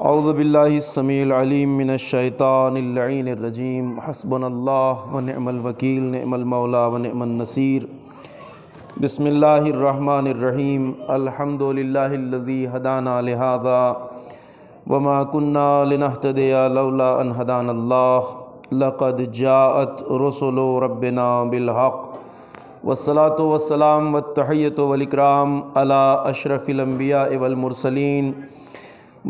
اعوذ باللہ السمیع العلیم من الشیطان اللعین الرجیم حسبنا اللہ ونعم الوکیل نعم المولا ونعم النصیر بسم اللہ الرحمن الرحیم الحمد للہ الذی ہدانا لہذا وما كنا لنہتدی لولا ان ہدانا اللہ لقد جاءت رسل ربنا بالحق والصلاة والسلام والتحیۃ والاکرام علی اشرف الانبیاء والمرسلین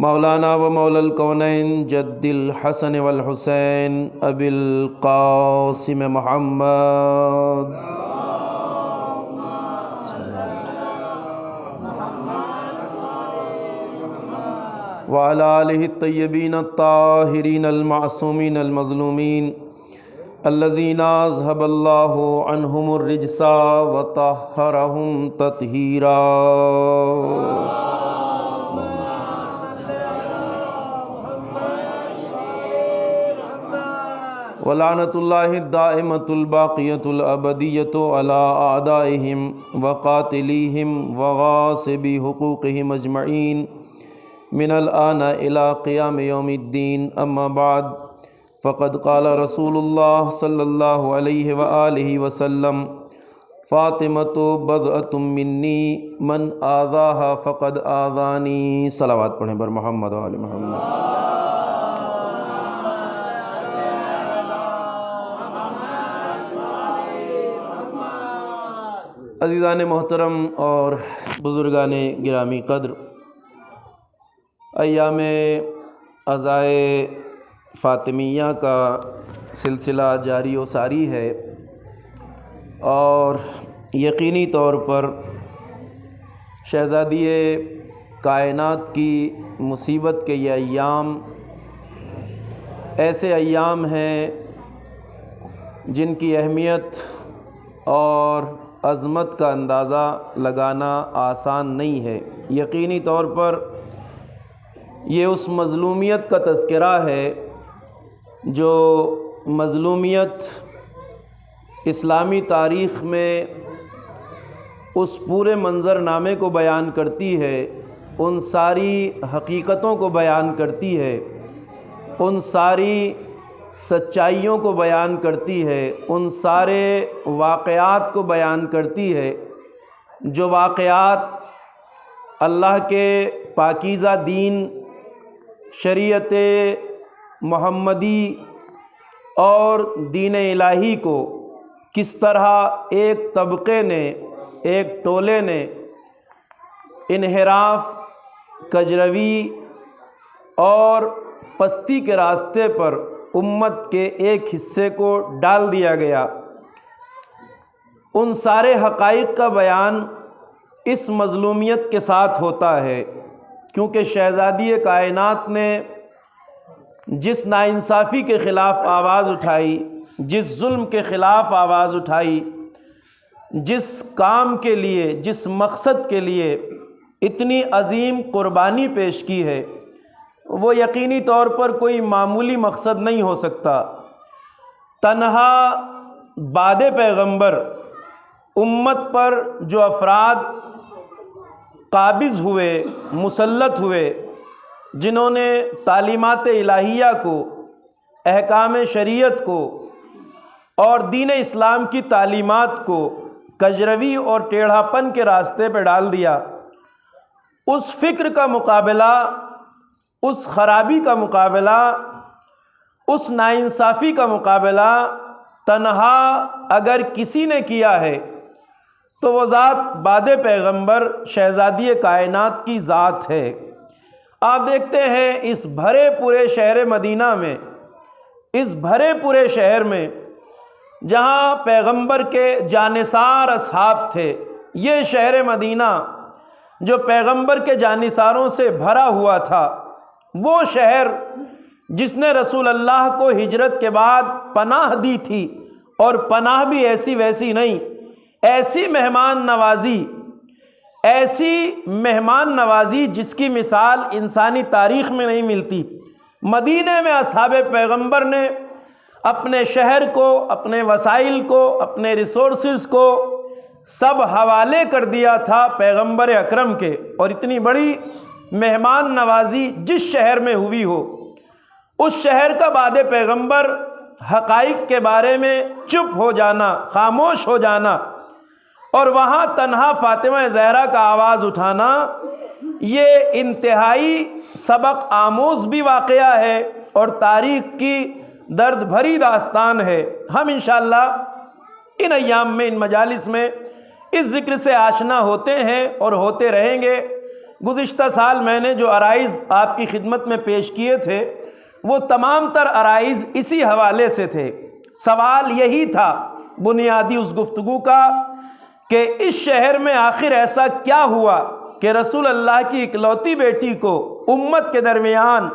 مولانا و مولا الکونین جد الحسن والحسین ابی القاسم محمد وعلى آلہ الطیبین الطاہرین المعصومین المظلومین الذین اذھب اللہ عنہم الرجس وطہرہم تطہیرا ولعنۃ اللہ الدائمۃ الباقیۃ الابدیۃ علی اعدائہم وقاتلیہم وغاصبی حقوقہم اجمعین من الآن الی قیام یوم الدین اما بعد فقد قال رسول اللہ صلی اللہ علیہ وآلہ وسلم فاطمۃ بضعۃ منی من آذاہا فقد آذانی۔ صلوات پڑھیں بر محمد و آل محمد۔ عزیزان محترم اور بزرگان گرامی قدر، ایام عزائے فاطمیہ کا سلسلہ جاری و ساری ہے، اور یقینی طور پر شہزادی کائنات کی مصیبت کے یہ ایام ایسے ایام ہیں جن کی اہمیت اور عظمت کا اندازہ لگانا آسان نہیں ہے۔ یقینی طور پر یہ اس مظلومیت کا تذکرہ ہے جو مظلومیت اسلامی تاریخ میں اس پورے منظرنامے کو بیان کرتی ہے، ان ساری حقیقتوں کو بیان کرتی ہے، ان ساری سچائیوں کو بیان کرتی ہے، ان سارے واقعات کو بیان کرتی ہے جو واقعات اللہ کے پاکیزہ دین، شریعت محمدی اور دین الہی کو کس طرح ایک طبقے نے، ایک ٹولے نے انحراف، کجروی اور پستی کے راستے پر امت کے ایک حصے کو ڈال دیا گیا، ان سارے حقائق کا بیان اس مظلومیت کے ساتھ ہوتا ہے، کیونکہ شہزادی کائنات نے جس ناانصافی کے خلاف آواز اٹھائی، جس ظلم کے خلاف آواز اٹھائی، جس کام کے لیے، جس مقصد کے لیے اتنی عظیم قربانی پیش کی ہے، وہ یقینی طور پر کوئی معمولی مقصد نہیں ہو سکتا۔ تنہا بعد پیغمبر امت پر جو افراد قابض ہوئے، مسلط ہوئے، جنہوں نے تعلیمات الہیہ کو، احکام شریعت کو اور دین اسلام کی تعلیمات کو کجروی اور ٹیڑھا پن کے راستے پہ ڈال دیا، اس فکر کا مقابلہ، اس خرابی کا مقابلہ، اس ناانصافی کا مقابلہ تنہا اگر کسی نے کیا ہے تو وہ ذات بعد پیغمبر شہزادی کائنات کی ذات ہے۔ آپ دیکھتے ہیں اس بھرے پورے شہر مدینہ میں، اس بھرے پورے شہر میں جہاں پیغمبر کے جانثار اصحاب تھے، یہ شہر مدینہ جو پیغمبر کے جانثاروں سے بھرا ہوا تھا، وہ شہر جس نے رسول اللہ کو ہجرت کے بعد پناہ دی تھی، اور پناہ بھی ایسی ویسی نہیں، ایسی مہمان نوازی، ایسی مہمان نوازی جس کی مثال انسانی تاریخ میں نہیں ملتی۔ مدینہ میں اصحاب پیغمبر نے اپنے شہر کو، اپنے وسائل کو، اپنے ریسورسز کو سب حوالے کر دیا تھا پیغمبر اکرم کے، اور اتنی بڑی مہمان نوازی جس شہر میں ہوئی ہو، اس شہر کا بعد پیغمبر حقائق کے بارے میں چپ ہو جانا، خاموش ہو جانا، اور وہاں تنہا فاطمہ زہرا کا آواز اٹھانا، یہ انتہائی سبق آموز بھی واقعہ ہے اور تاریخ کی درد بھری داستان ہے۔ ہم انشاءاللہ ان ایام میں، ان مجالس میں اس ذکر سے آشنا ہوتے ہیں اور ہوتے رہیں گے۔ گزشتہ سال میں نے جو عرائض آپ کی خدمت میں پیش کیے تھے، وہ تمام تر عرائض اسی حوالے سے تھے۔ سوال یہی تھا بنیادی اس گفتگو کا کہ اس شہر میں آخر ایسا کیا ہوا کہ رسول اللہ کی اکلوتی بیٹی کو امت کے درمیان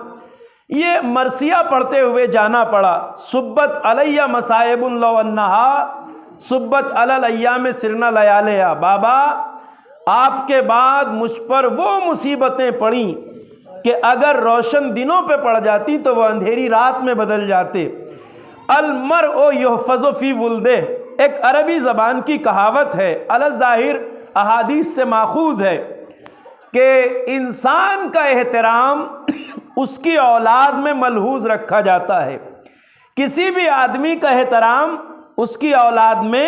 یہ مرثیہ پڑھتے ہوئے جانا پڑا، صبت علیہ مصائب لو انہا صبت علی الایام سرنا لیالیا۔ بابا، آپ کے بعد مجھ پر وہ مصیبتیں پڑیں کہ اگر روشن دنوں پہ پڑ جاتی تو وہ اندھیری رات میں بدل جاتے۔ المرء یحفظ فی ولدہ، ایک عربی زبان کی کہاوت ہے، الظاہر احادیث سے ماخوذ ہے، کہ انسان کا احترام اس کی اولاد میں ملحوظ رکھا جاتا ہے۔ کسی بھی آدمی کا احترام اس کی اولاد میں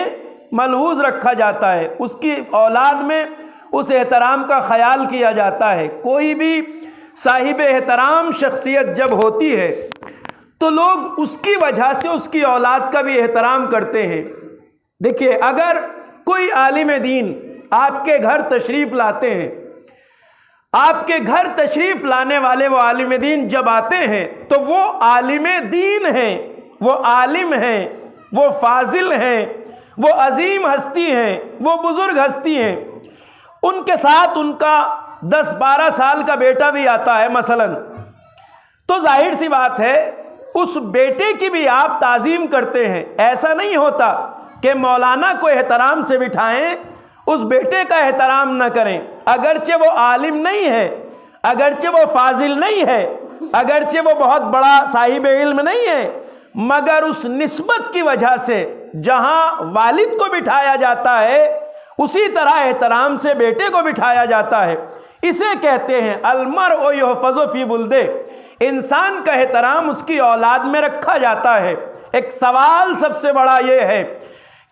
ملحوظ رکھا جاتا ہے، اس کی اولاد میں اس احترام کا خیال کیا جاتا ہے۔ کوئی بھی صاحب احترام شخصیت جب ہوتی ہے تو لوگ اس کی وجہ سے اس کی اولاد کا بھی احترام کرتے ہیں۔ دیکھیے، اگر کوئی عالم دین آپ کے گھر تشریف لاتے ہیں، آپ کے گھر تشریف لانے والے وہ عالم دین جب آتے ہیں تو وہ عالم دین ہیں، وہ عالم ہیں، وہ فاضل ہیں، وہ عظیم ہستی ہیں، وہ بزرگ ہستی ہیں۔ ان کے ساتھ ان کا 10-12 سال کا بیٹا بھی آتا ہے مثلا، تو ظاہر سی بات ہے اس بیٹے کی بھی آپ تعظیم کرتے ہیں۔ ایسا نہیں ہوتا کہ مولانا کو احترام سے بٹھائیں، اس بیٹے کا احترام نہ کریں، اگرچہ وہ عالم نہیں ہے، اگرچہ وہ فاضل نہیں ہے، اگرچہ وہ بہت بڑا صاحب علم نہیں ہے، مگر اس نسبت کی وجہ سے جہاں والد کو بٹھایا جاتا ہے اسی طرح احترام سے بیٹے کو بٹھایا جاتا ہے۔ اسے کہتے ہیں المرء یحفظ فی ولدہ، انسان کا احترام اس کی اولاد میں رکھا جاتا ہے۔ ایک سوال سب سے بڑا یہ ہے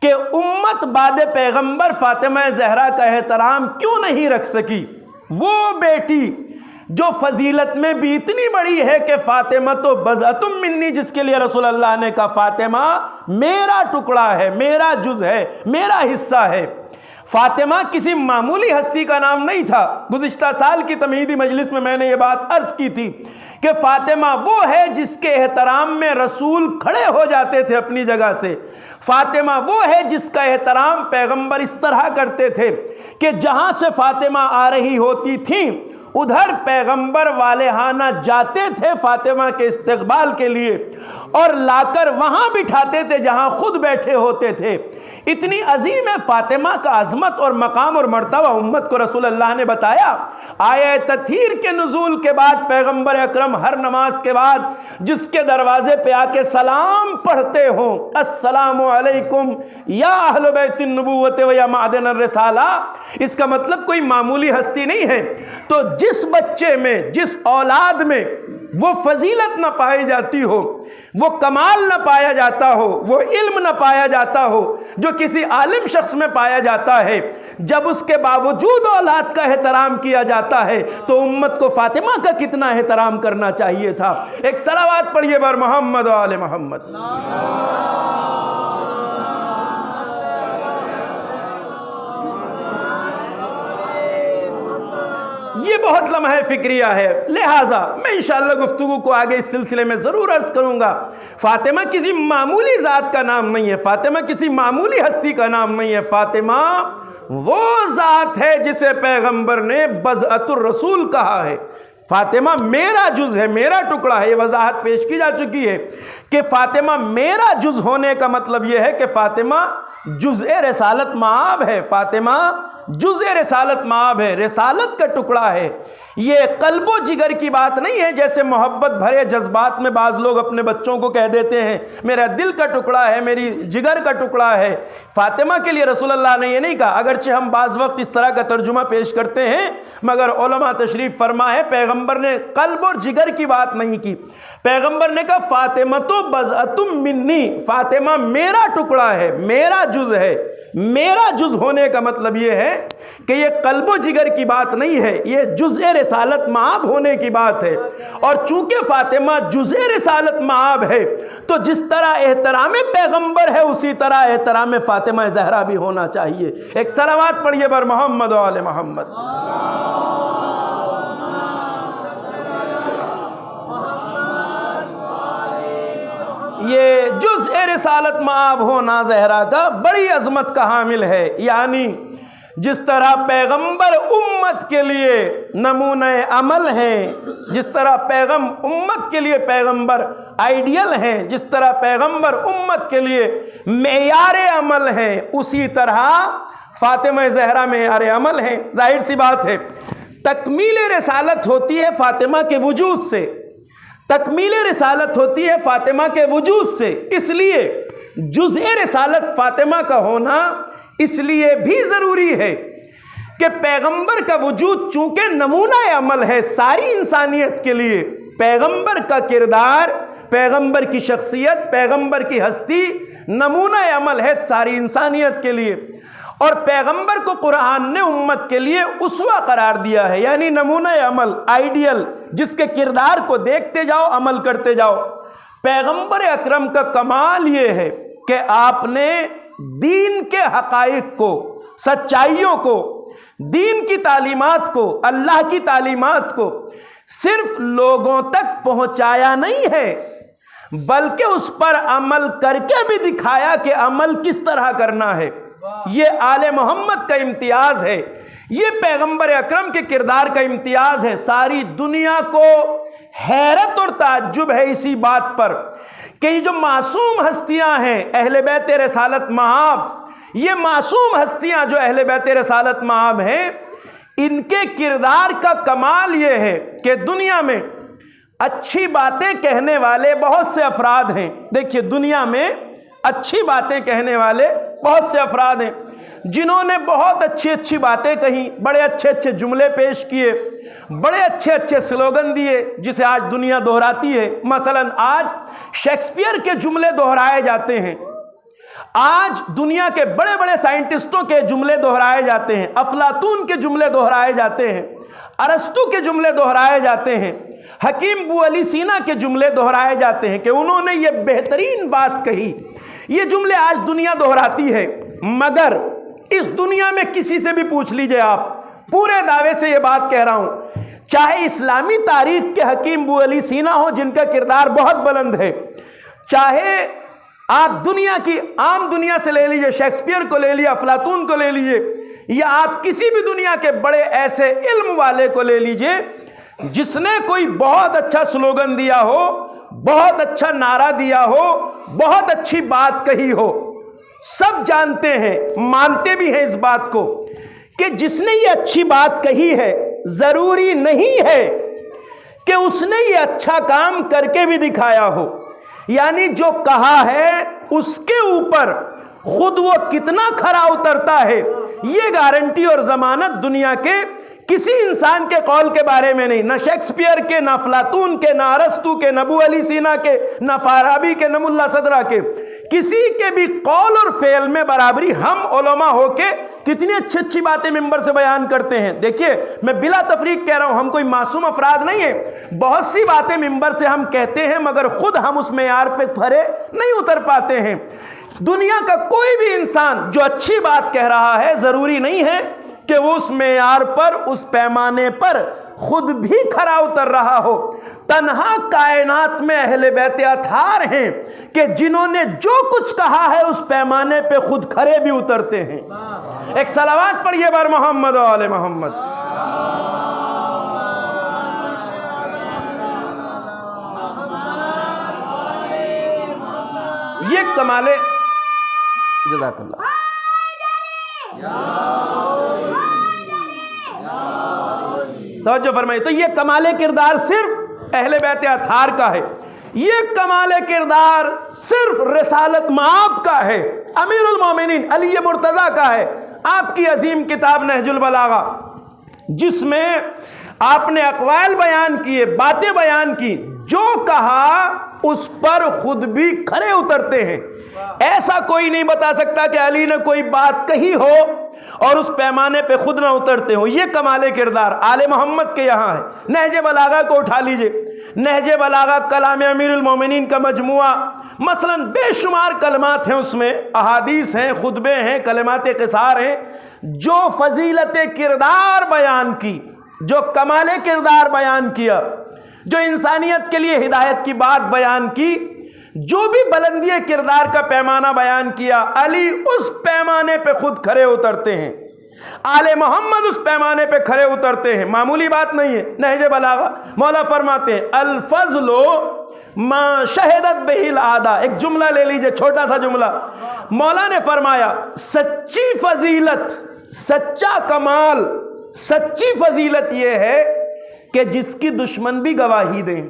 کہ امت بعد پیغمبر فاطمہ زہرا کا احترام کیوں نہیں رکھ سکی؟ وہ بیٹی جو فضیلت میں بھی اتنی بڑی ہے کہ فاطمہ تو بضعۃ منی، جس کے لیے رسول اللہ نے کہا فاطمہ میرا ٹکڑا ہے، میرا جز ہے، میرا حصہ ہے۔ فاطمہ کسی معمولی ہستی کا نام نہیں تھا۔ گزشتہ سال کی تمہیدی مجلس میں نے یہ بات عرض کی تھی کہ فاطمہ وہ ہے جس کے احترام میں رسول کھڑے ہو جاتے تھے اپنی جگہ سے۔ فاطمہ وہ ہے جس کا احترام پیغمبر اس طرح کرتے تھے کہ جہاں سے فاطمہ آ رہی ہوتی تھیں ادھر پیغمبر والہانہ جاتے تھے فاطمہ کے استقبال کے لیے، اور لا کر وہاں بٹھاتے تھے جہاں خود بیٹھے ہوتے تھے۔ اتنی عظیم ہے فاطمہ کا عظمت اور مقام اور مرتبہ، امت کو رسول اللہ نے بتایا۔ آیہ تطہیر کے نزول کے بعد پیغمبر اکرم ہر نماز کے بعد جس کے دروازے پہ آ کے سلام پڑھتے ہوں، السلام علیکم یا اہل بیت النبوت و یا معدن الرسالہ، اس کا مطلب کوئی معمولی ہستی نہیں ہے۔ تو جس بچے میں، جس اولاد میں وہ فضیلت نہ پائی جاتی ہو، وہ کمال نہ پایا جاتا ہو، وہ علم نہ پایا جاتا ہو جو کسی عالم شخص میں پایا جاتا ہے، جب اس کے باوجود اولاد کا احترام کیا جاتا ہے تو امت کو فاطمہ کا کتنا احترام کرنا چاہیے تھا۔ ایک صلوات پڑھیے بر محمد و آل محمد۔ یہ بہت لمحہ فکریہ ہے، لہٰذا میں انشاءاللہ گفتگو کو آگے اس سلسلے میں ضرور عرض کروں گا۔ فاطمہ کسی معمولی ذات کا نام نہیں ہے، فاطمہ کسی معمولی ہستی کا نام نہیں ہے، فاطمہ وہ ذات ہے جسے پیغمبر نے بضعۃ الرسول کہا ہے۔ فاطمہ میرا جز ہے، میرا ٹکڑا ہے۔ یہ وضاحت پیش کی جا چکی ہے کہ فاطمہ میرا جز ہونے کا مطلب یہ ہے کہ فاطمہ جزء رسالت مآب ہے، فاطمہ جزء رسالت مآب ہے، رسالت کا ٹکڑا ہے۔ یہ قلب و جگر کی بات نہیں ہے جیسے محبت بھرے جذبات میں بعض لوگ اپنے بچوں کو کہہ دیتے ہیں میرا دل کا ٹکڑا ہے، میری جگر کا ٹکڑا ہے۔ فاطمہ کے لیے رسول اللہ نے یہ نہیں کہا، اگرچہ ہم بعض وقت اس طرح کا ترجمہ پیش کرتے ہیں، مگر علماء تشریف فرما ہے پیغمبر نے قلب اور جگر کی بات نہیں کی۔ پیغمبر نے کہا فاطمہ تو بضعۃ منی، فاطمہ میرا ٹکڑا ہے، میرا جز ہے۔ میرا جز ہونے کا مطلب یہ ہے کہ یہ قلب و جگر کی بات نہیں ہے، یہ جزء رسالت مآب ہونے کی بات ہے۔ اور چونکہ فاطمہ جزء رسالت مآب ہے تو جس طرح احترام پیغمبر ہے اسی طرح احترام فاطمہ زہرا بھی ہونا چاہیے۔ ایک صلوات پڑھیے بر محمد و آل محمد۔ یہ جزء رسالت مآب ہونا زہرا کا بڑی عظمت کا حامل ہے، یعنی جس طرح پیغمبر امت کے لیے نمونہ عمل ہیں، جس طرح امت کے لیے پیغمبر آئیڈیل ہیں، جس طرح پیغمبر امت کے لیے معیار عمل ہیں، اسی طرح فاطمہ زہرا معیار عمل ہیں۔ ظاہر سی بات ہے تکمیل رسالت ہوتی ہے فاطمہ کے وجود سے، تکمیل رسالت ہوتی ہے فاطمہ کے وجود سے، اس لیے جزء رسالت فاطمہ کا ہونا اس لیے بھی ضروری ہے کہ پیغمبر کا وجود چونکہ نمونہ عمل ہے ساری انسانیت کے لیے، پیغمبر کا کردار، پیغمبر کی شخصیت، پیغمبر کی ہستی نمونہ عمل ہے ساری انسانیت کے لیے، اور پیغمبر کو قرآن نے امت کے لیے اسوہ قرار دیا ہے، یعنی نمونہ عمل، آئیڈیل، جس کے کردار کو دیکھتے جاؤ، عمل کرتے جاؤ۔ پیغمبر اکرم کا کمال یہ ہے کہ آپ نے دین کے حقائق کو، سچائیوں کو، دین کی تعلیمات کو، اللہ کی تعلیمات کو صرف لوگوں تک پہنچایا نہیں ہے بلکہ اس پر عمل کر کے بھی دکھایا کہ عمل کس طرح کرنا ہے۔ یہ آل محمد کا امتیاز ہے، یہ پیغمبر اکرم کے کردار کا امتیاز ہے۔ ساری دنیا کو حیرت اور تعجب ہے اسی بات پر کہ یہ جو معصوم ہستیاں ہیں اہل بیت رسالت مآب، یہ معصوم ہستیاں جو اہل بیت رسالت مآب ہیں، ان کے کردار کا کمال یہ ہے کہ دنیا میں اچھی باتیں کہنے والے بہت سے افراد ہیں۔ دیکھیے دنیا میں اچھی باتیں کہنے والے بہت سے افراد ہیں جنہوں نے بہت اچھی اچھی باتیں کہیں، بڑے اچھے اچھے جملے پیش کیے، بڑے اچھے اچھے سلوگن دیے جسے آج دنیا دہراتی ہے۔ مثلا آج شیکسپیئر کے جملے دہرائے جاتے ہیں، آج دنیا کے بڑے بڑے سائنٹسٹوں کے جملے دہرائے جاتے ہیں، افلاطون کے جملے دہرائے جاتے ہیں، ارسطو کے جملے دہرائے جاتے ہیں، حکیم بو علی سینا کے جملے دہرائے جاتے ہیں کہ انہوں نے یہ بہترین بات کہی۔ یہ جملے آج دنیا دہراتی ہے، مگر اس دنیا میں کسی سے بھی پوچھ لیجئے، آپ پورے دعوے سے یہ بات کہہ رہا ہوں، چاہے اسلامی تاریخ کے حکیم بو علی سینا ہو جن کا کردار بہت بلند ہے، چاہے آپ دنیا کی عام دنیا سے لے لیجئے، شیکسپیئر کو لے لیجئے، افلاطون کو لے لیجئے، یا آپ کسی بھی دنیا کے بڑے ایسے علم والے کو لے لیجئے جس نے کوئی بہت اچھا سلوگن دیا ہو، بہت اچھا نعرہ دیا ہو، بہت اچھی بات کہی ہو، سب جانتے ہیں، مانتے بھی ہیں اس بات کو کہ جس نے یہ اچھی بات کہی ہے ضروری نہیں ہے کہ اس نے یہ اچھا کام کر کے بھی دکھایا ہو، یعنی جو کہا ہے اس کے اوپر خود وہ کتنا کھرا اترتا ہے یہ گارنٹی اور ضمانت دنیا کے کسی انسان کے قول کے بارے میں نہیں، نہ شیکسپیئر کے، نہ افلاطون کے، نہ ارسطو کے، نہ ابو علی سینا کے، نہ فارابی کے، نہ ملا صدرہ کے، کسی کے بھی قول اور فعل میں برابری ہم علماء ہو کے کتنی اچھی اچھی باتیں ممبر سے بیان کرتے ہیں۔ دیکھیے میں بلا تفریق کہہ رہا ہوں، ہم کوئی معصوم افراد نہیں ہیں، بہت سی باتیں ممبر سے ہم کہتے ہیں مگر خود ہم اس معیار پہ کھرے نہیں اتر پاتے ہیں۔ دنیا کا کوئی بھی انسان جو اچھی بات کہہ رہا ہے ضروری نہیں ہے کہ وہ اس معیار پر، اس پیمانے پر خود بھی کھرا اتر رہا ہو۔ تنہا کائنات میں اہل بیت اطہار ہیں کہ جنہوں نے جو کچھ کہا ہے اس پیمانے پہ خود کھرے بھی اترتے ہیں۔ ایک صلوات پڑھیے بر محمد و آل محمد۔ یہ کمال، جزاک اللہ۔ توجہ فرمائیے. تو یہ کمال کردار صرف اہل بیت اطہار کا ہے، یہ کمال کردار صرف رسالت مآب کا ہے، امیر المومنین علی مرتضیٰ کا ہے. آپ کی عظیم کتاب نہج البلاغہ، جس میں آپ نے اقوال بیان کیے، باتیں بیان کی، جو کہا اس پر خود بھی کھرے اترتے ہیں. ایسا کوئی نہیں بتا سکتا کہ علی نے کوئی بات کہی ہو اور اس پیمانے پہ خود نہ اترتے ہو. یہ کمال کردار آل محمد کے یہاں ہے. نہج بلاغہ کو اٹھا لیجئے. نہج بلاغہ کلام امیر المومنین کا مجموعہ، مثلا بے شمار کلمات ہیں اس میں، احادیث ہیں، خطبے ہیں، کلمات قصار ہیں، جو فضیلت کردار بیان کی، جو کمال کردار بیان کیا، جو انسانیت کے لیے ہدایت کی بات بیان کی، جو بھی بلندی کردار کا پیمانہ بیان کیا، علی اس پیمانے پہ خود کھرے اترتے ہیں. آل محمد اس پیمانے پہ کھرے اترتے ہیں. معمولی بات نہیں ہے. نہج بلاغہ مولا فرماتے ہیں الفضل ما شہدت بہ العادہ. ایک جملہ لے لیجئے، چھوٹا سا جملہ. مولا نے فرمایا سچی فضیلت، سچا کمال، سچی فضیلت یہ ہے کہ جس کی دشمن بھی گواہی دیں.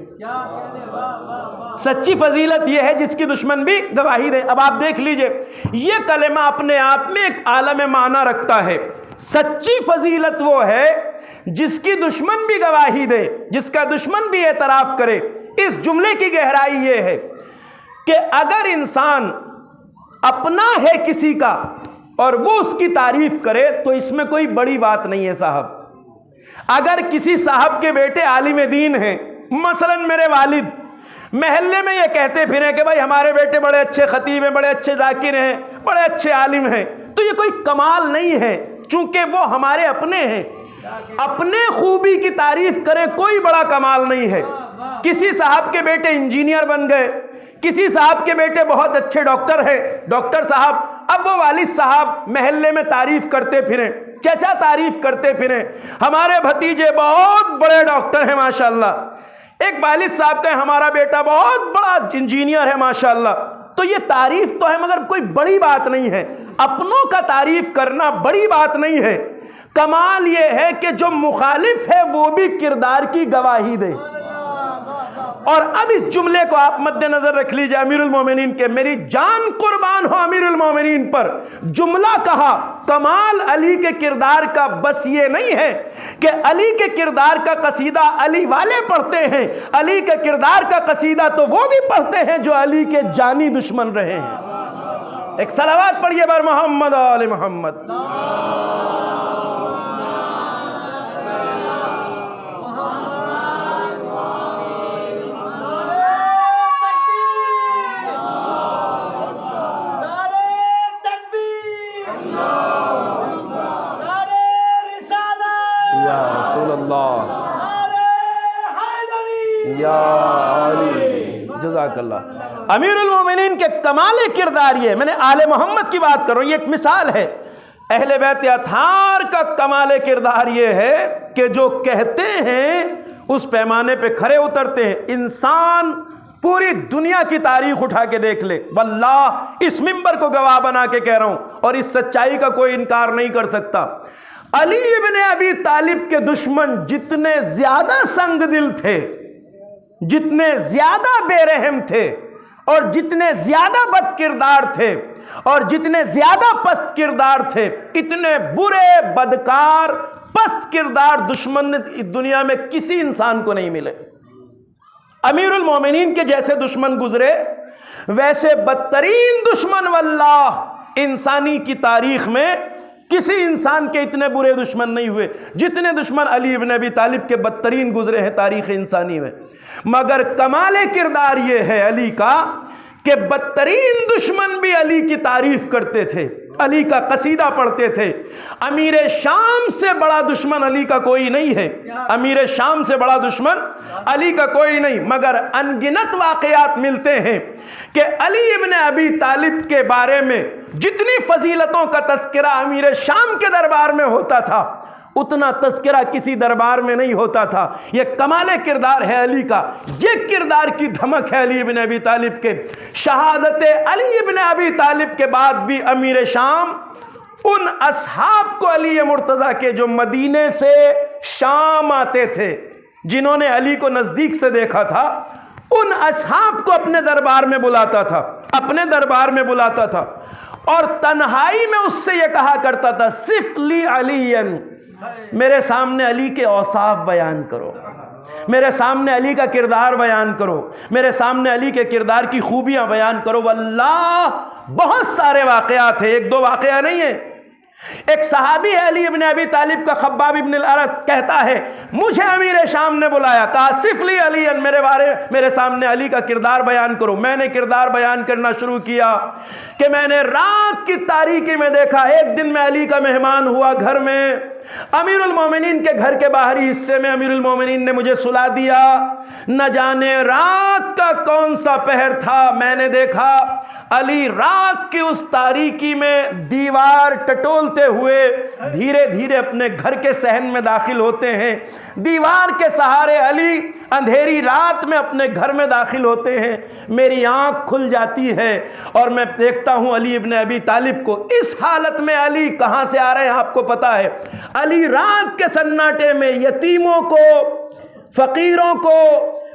سچی فضیلت یہ ہے جس کی دشمن بھی گواہی دیں. اب آپ دیکھ لیجئے، یہ کلمہ اپنے آپ میں ایک عالم معنی رکھتا ہے. سچی فضیلت وہ ہے جس کی دشمن بھی گواہی دے، جس کا دشمن بھی اعتراف کرے. اس جملے کی گہرائی یہ ہے کہ اگر انسان اپنا ہے کسی کا اور وہ اس کی تعریف کرے تو اس میں کوئی بڑی بات نہیں ہے صاحب. اگر کسی صاحب کے بیٹے عالم دین ہیں، مثلا میرے والد، محلے میں یہ کہتے پھریں کہ بھائی ہمارے بیٹے بڑے اچھے خطیب ہیں، بڑے اچھے ذاکر ہیں، بڑے اچھے عالم ہیں، تو یہ کوئی کمال نہیں ہے، چونکہ وہ ہمارے اپنے ہیں. اپنے خوبی کی تعریف کریں کوئی بڑا کمال نہیں ہے. کسی صاحب کے بیٹے انجینئر بن گئے، کسی صاحب کے بیٹے بہت اچھے ڈاکٹر ہیں، ڈاکٹر صاحب، اب وہ والد صاحب محلے میں تعریف کرتے پھریں، چچا تعریف کرتے پھریں، ہمارے بھتیجے بہت بڑے ڈاکٹر ہیں ماشاءاللہ. ایک والد صاحب کا ہمارا بیٹا بہت بڑا انجینئر ہے ماشاءاللہ. تو یہ تعریف تو ہے مگر کوئی بڑی بات نہیں ہے. اپنوں کا تعریف کرنا بڑی بات نہیں ہے. کمال یہ ہے کہ جو مخالف ہے وہ بھی کردار کی گواہی دے. اور اب اس جملے کو آپ مد نظر رکھ لیجئے امیر المومنین کے، میری جان قربان ہو امیر المومنین پر. جملہ کہا کمال علی کے کردار کا بس یہ نہیں ہے کہ علی کے کردار کا قصیدہ علی والے پڑھتے ہیں. علی کے کردار کا قصیدہ تو وہ بھی پڑھتے ہیں جو علی کے جانی دشمن رہے ہیں. ایک صلوات پڑھیے بر محمد آل محمد. جزاک اللہ. امیر المومنین کے کمال کردار یہ، میں نے آل محمد کی بات کر رہا ہوں، یہ ایک مثال ہے. اہل بیت اطہار کا کمال کردار یہ ہے کہ جو کہتے ہیں اس پیمانے پہ کھرے اترتے ہیں. انسان پوری دنیا کی تاریخ اٹھا کے دیکھ لے، واللہ اس منبر کو گواہ بنا کے کہہ رہا ہوں اور اس سچائی کا کوئی انکار نہیں کر سکتا. علی ابن ابی طالب کے دشمن جتنے زیادہ سنگ دل تھے، جتنے زیادہ بے رحم تھے، اور جتنے زیادہ بد کردار تھے، اور جتنے زیادہ پست کردار تھے، اتنے برے بدکار پست کردار دشمن دنیا میں کسی انسان کو نہیں ملے. امیر المومنین کے جیسے دشمن گزرے، ویسے بدترین دشمن واللہ انسانی کی تاریخ میں کسی انسان کے اتنے برے دشمن نہیں ہوئے جتنے دشمن علی ابن ابی طالب کے بدترین گزرے ہیں تاریخ انسانی میں. مگر کمال کردار یہ ہے علی کا کہ بدترین دشمن بھی علی کی تعریف کرتے تھے، علی کا قصیدہ پڑھتے تھے. امیر شام سے بڑا دشمن علی کا کوئی نہیں ہے، امیر شام سے بڑا دشمن علی کا کوئی نہیں. مگر انگنت واقعات ملتے ہیں کہ علی ابن ابی طالب کے بارے میں جتنی فضیلتوں کا تذکرہ امیر شام کے دربار میں ہوتا تھا اتنا تذکرہ کسی دربار میں نہیں ہوتا تھا. یہ کمال کردار ہے علی کا، یہ کردار کی دھمک ہے علی ابن ابی طالب کے. شہادت علی ابن ابی طالب کے بعد بھی امیر شام ان اصحاب کو علی مرتضیٰ کے جو مدینے سے شام آتے تھے جنہوں نے علی کو نزدیک سے دیکھا تھا، ان اصحاب کو اپنے دربار میں بلاتا تھا، اپنے دربار میں بلاتا تھا، اور تنہائی میں اس سے یہ کہا کرتا تھا صف لی علی، میرے سامنے علی کے اوصاف بیان کرو، میرے سامنے علی کا کردار بیان کرو، میرے سامنے علی کے کردار کی خوبیاں بیان کرو۔ واللہ بہت سارے واقعات ہیں، ایک دو واقعہ نہیں ہے۔ ایک صحابی ہے علی ابن ابی طالب کا، خباب ابن الارت، کہتا ہے مجھے امیر شام نے بلایا، کہا صف لی علی، میرے سامنے علی کا کردار بیان کرو۔ میں نے کردار بیان کرنا شروع کیا کہ میں نے رات کی تاریکی میں دیکھا، ایک دن میں علی کا مہمان ہوا گھر میں، امیر المومنین کے گھر کے باہری حصے میں امیر المومنین نے مجھے سلا دیا، نہ جانے رات کا کون سا پہر تھا، میں نے دیکھا علی رات کی اس تاریکی میں دیوار ٹٹولتے ہوئے دھیرے دھیرے اپنے گھر کے صحن میں داخل ہوتے ہیں، دیوار کے سہارے علی اندھیری رات میں اپنے گھر میں داخل ہوتے ہیں، میری آنکھ کھل جاتی ہے اور میں دیکھتا ہوں علی ابن ابی طالب کو۔ اس حالت میں علی کہاں سے آ رہے ہیں آپ کو پتا ہے، علی رات کے سناٹے میں یتیموں کو، فقیروں کو،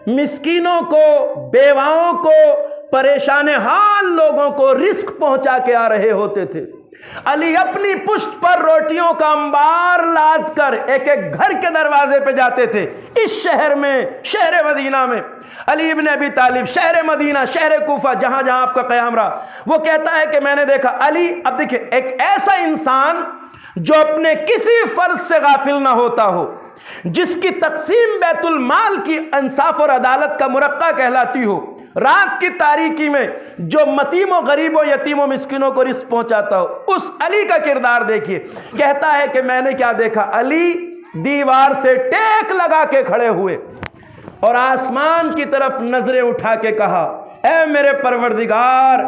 مسکینوں کو، بیواؤں کو، پریشان حال لوگوں کو رزق پہنچا کے آ رہے ہوتے تھے۔ علی اپنی پشت پر روٹیوں کا انبار لاد کر ایک ایک گھر کے دروازے پہ جاتے تھے۔ اس شہر میں، شہر مدینہ میں، علی ابن ابی طالب شہر مدینہ، شہر کوفہ، جہاں جہاں آپ کا قیام رہا، وہ کہتا ہے کہ میں نے دیکھا علی، اب دیکھیں ایک ایسا انسان جو اپنے کسی فرض سے غافل نہ ہوتا ہو، جس کی تقسیم بیت المال کی انصاف اور عدالت کا مرقع کہلاتی ہو، رات کی تاریکی میں جو متیموں، غریبوں، یتیموں، مسکینوں کو رزق پہنچاتا ہو، اس علی کا کردار دیکھیے۔ کہتا ہے کہ میں نے کیا دیکھا، علی دیوار سے ٹیک لگا کے کھڑے ہوئے اور آسمان کی طرف نظریں اٹھا کے کہا اے میرے پروردگار،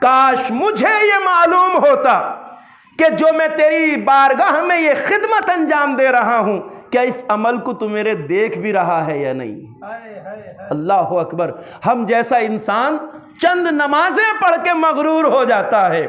کاش مجھے یہ معلوم ہوتا کہ جو میں تیری بارگاہ میں یہ خدمت انجام دے رہا ہوں، کیا اس عمل کو تو میرے دیکھ بھی رہا ہے یا نہیں۔ اللہ اکبر۔ ہم جیسا انسان چند نمازیں پڑھ کے مغرور ہو جاتا ہے،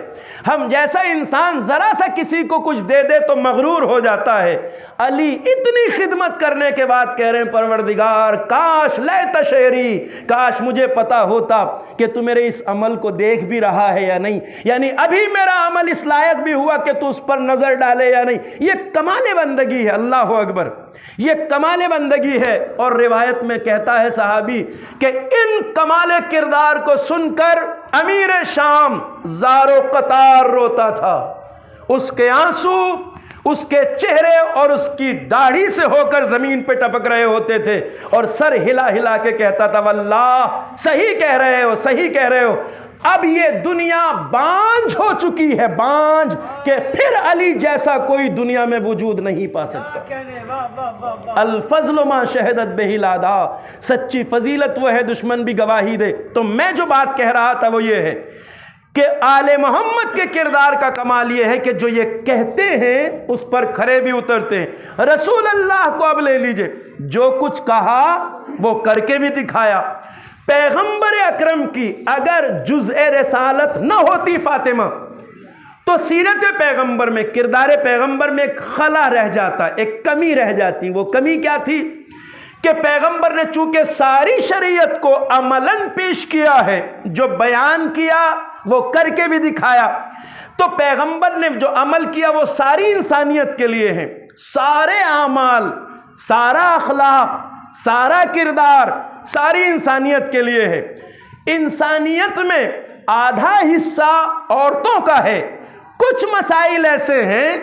ہم جیسا انسان ذرا سا کسی کو کچھ دے دے تو مغرور ہو جاتا ہے۔ علی اتنی خدمت کرنے کے بعد کہہ رہے ہیں پروردگار کاش لیت شعری، کاش مجھے پتا ہوتا کہ تو میرے اس عمل کو دیکھ بھی رہا ہے یا نہیں، یعنی ابھی میرا عمل اس لائق بھی ہوا کہ تو اس پر نظر ڈالے یا نہیں۔ یہ کمال بندگی ہے، اللہ اکبر، یہ کمال بندگی ہے۔ اور روایت میں کہتا ہے صحابی کہ ان کمال کردار کو سن کر امیر شام زار و قطار روتا تھا، اس کے آنسو اس کے چہرے اور اس کی داڑھی سے ہو کر زمین پہ ٹپک رہے ہوتے تھے، اور سر ہلا ہلا کے کہتا تھا واللہ صحیح کہہ رہے ہو، صحیح کہہ رہے ہو، اب یہ دنیا بانجھ ہو چکی ہے، بانجھ، کہ پھر علی جیسا کوئی دنیا میں وجود نہیں پا سکتا۔ الفضل ما شہدت بہ الاعداء، سچی فضیلت وہ ہے دشمن بھی گواہی دے۔ تو میں جو بات کہہ رہا تھا وہ یہ ہے کہ آل محمد کے کردار کا کمال یہ ہے کہ جو یہ کہتے ہیں اس پر کھرے بھی اترتے ہیں۔ رسول اللہ کو اب لے لیجئے، جو کچھ کہا وہ کر کے بھی دکھایا۔ پیغمبر اکرم کی اگر جزء رسالت نہ ہوتی فاطمہ تو سیرت پیغمبر میں، کردار پیغمبر میں ایک خلا رہ جاتا، ایک کمی رہ جاتی۔ وہ کمی کیا تھی کہ پیغمبر نے چونکہ ساری شریعت کو عملاً پیش کیا ہے، جو بیان کیا وہ کر کے بھی دکھایا، تو پیغمبر نے جو عمل کیا وہ ساری انسانیت کے لیے ہے۔ سارے اعمال، سارا اخلاق، سارا کردار ساری انسانیت کے لیے ہے۔ انسانیت میں آدھا حصہ عورتوں کا ہے، کچھ مسائل ایسے ہیں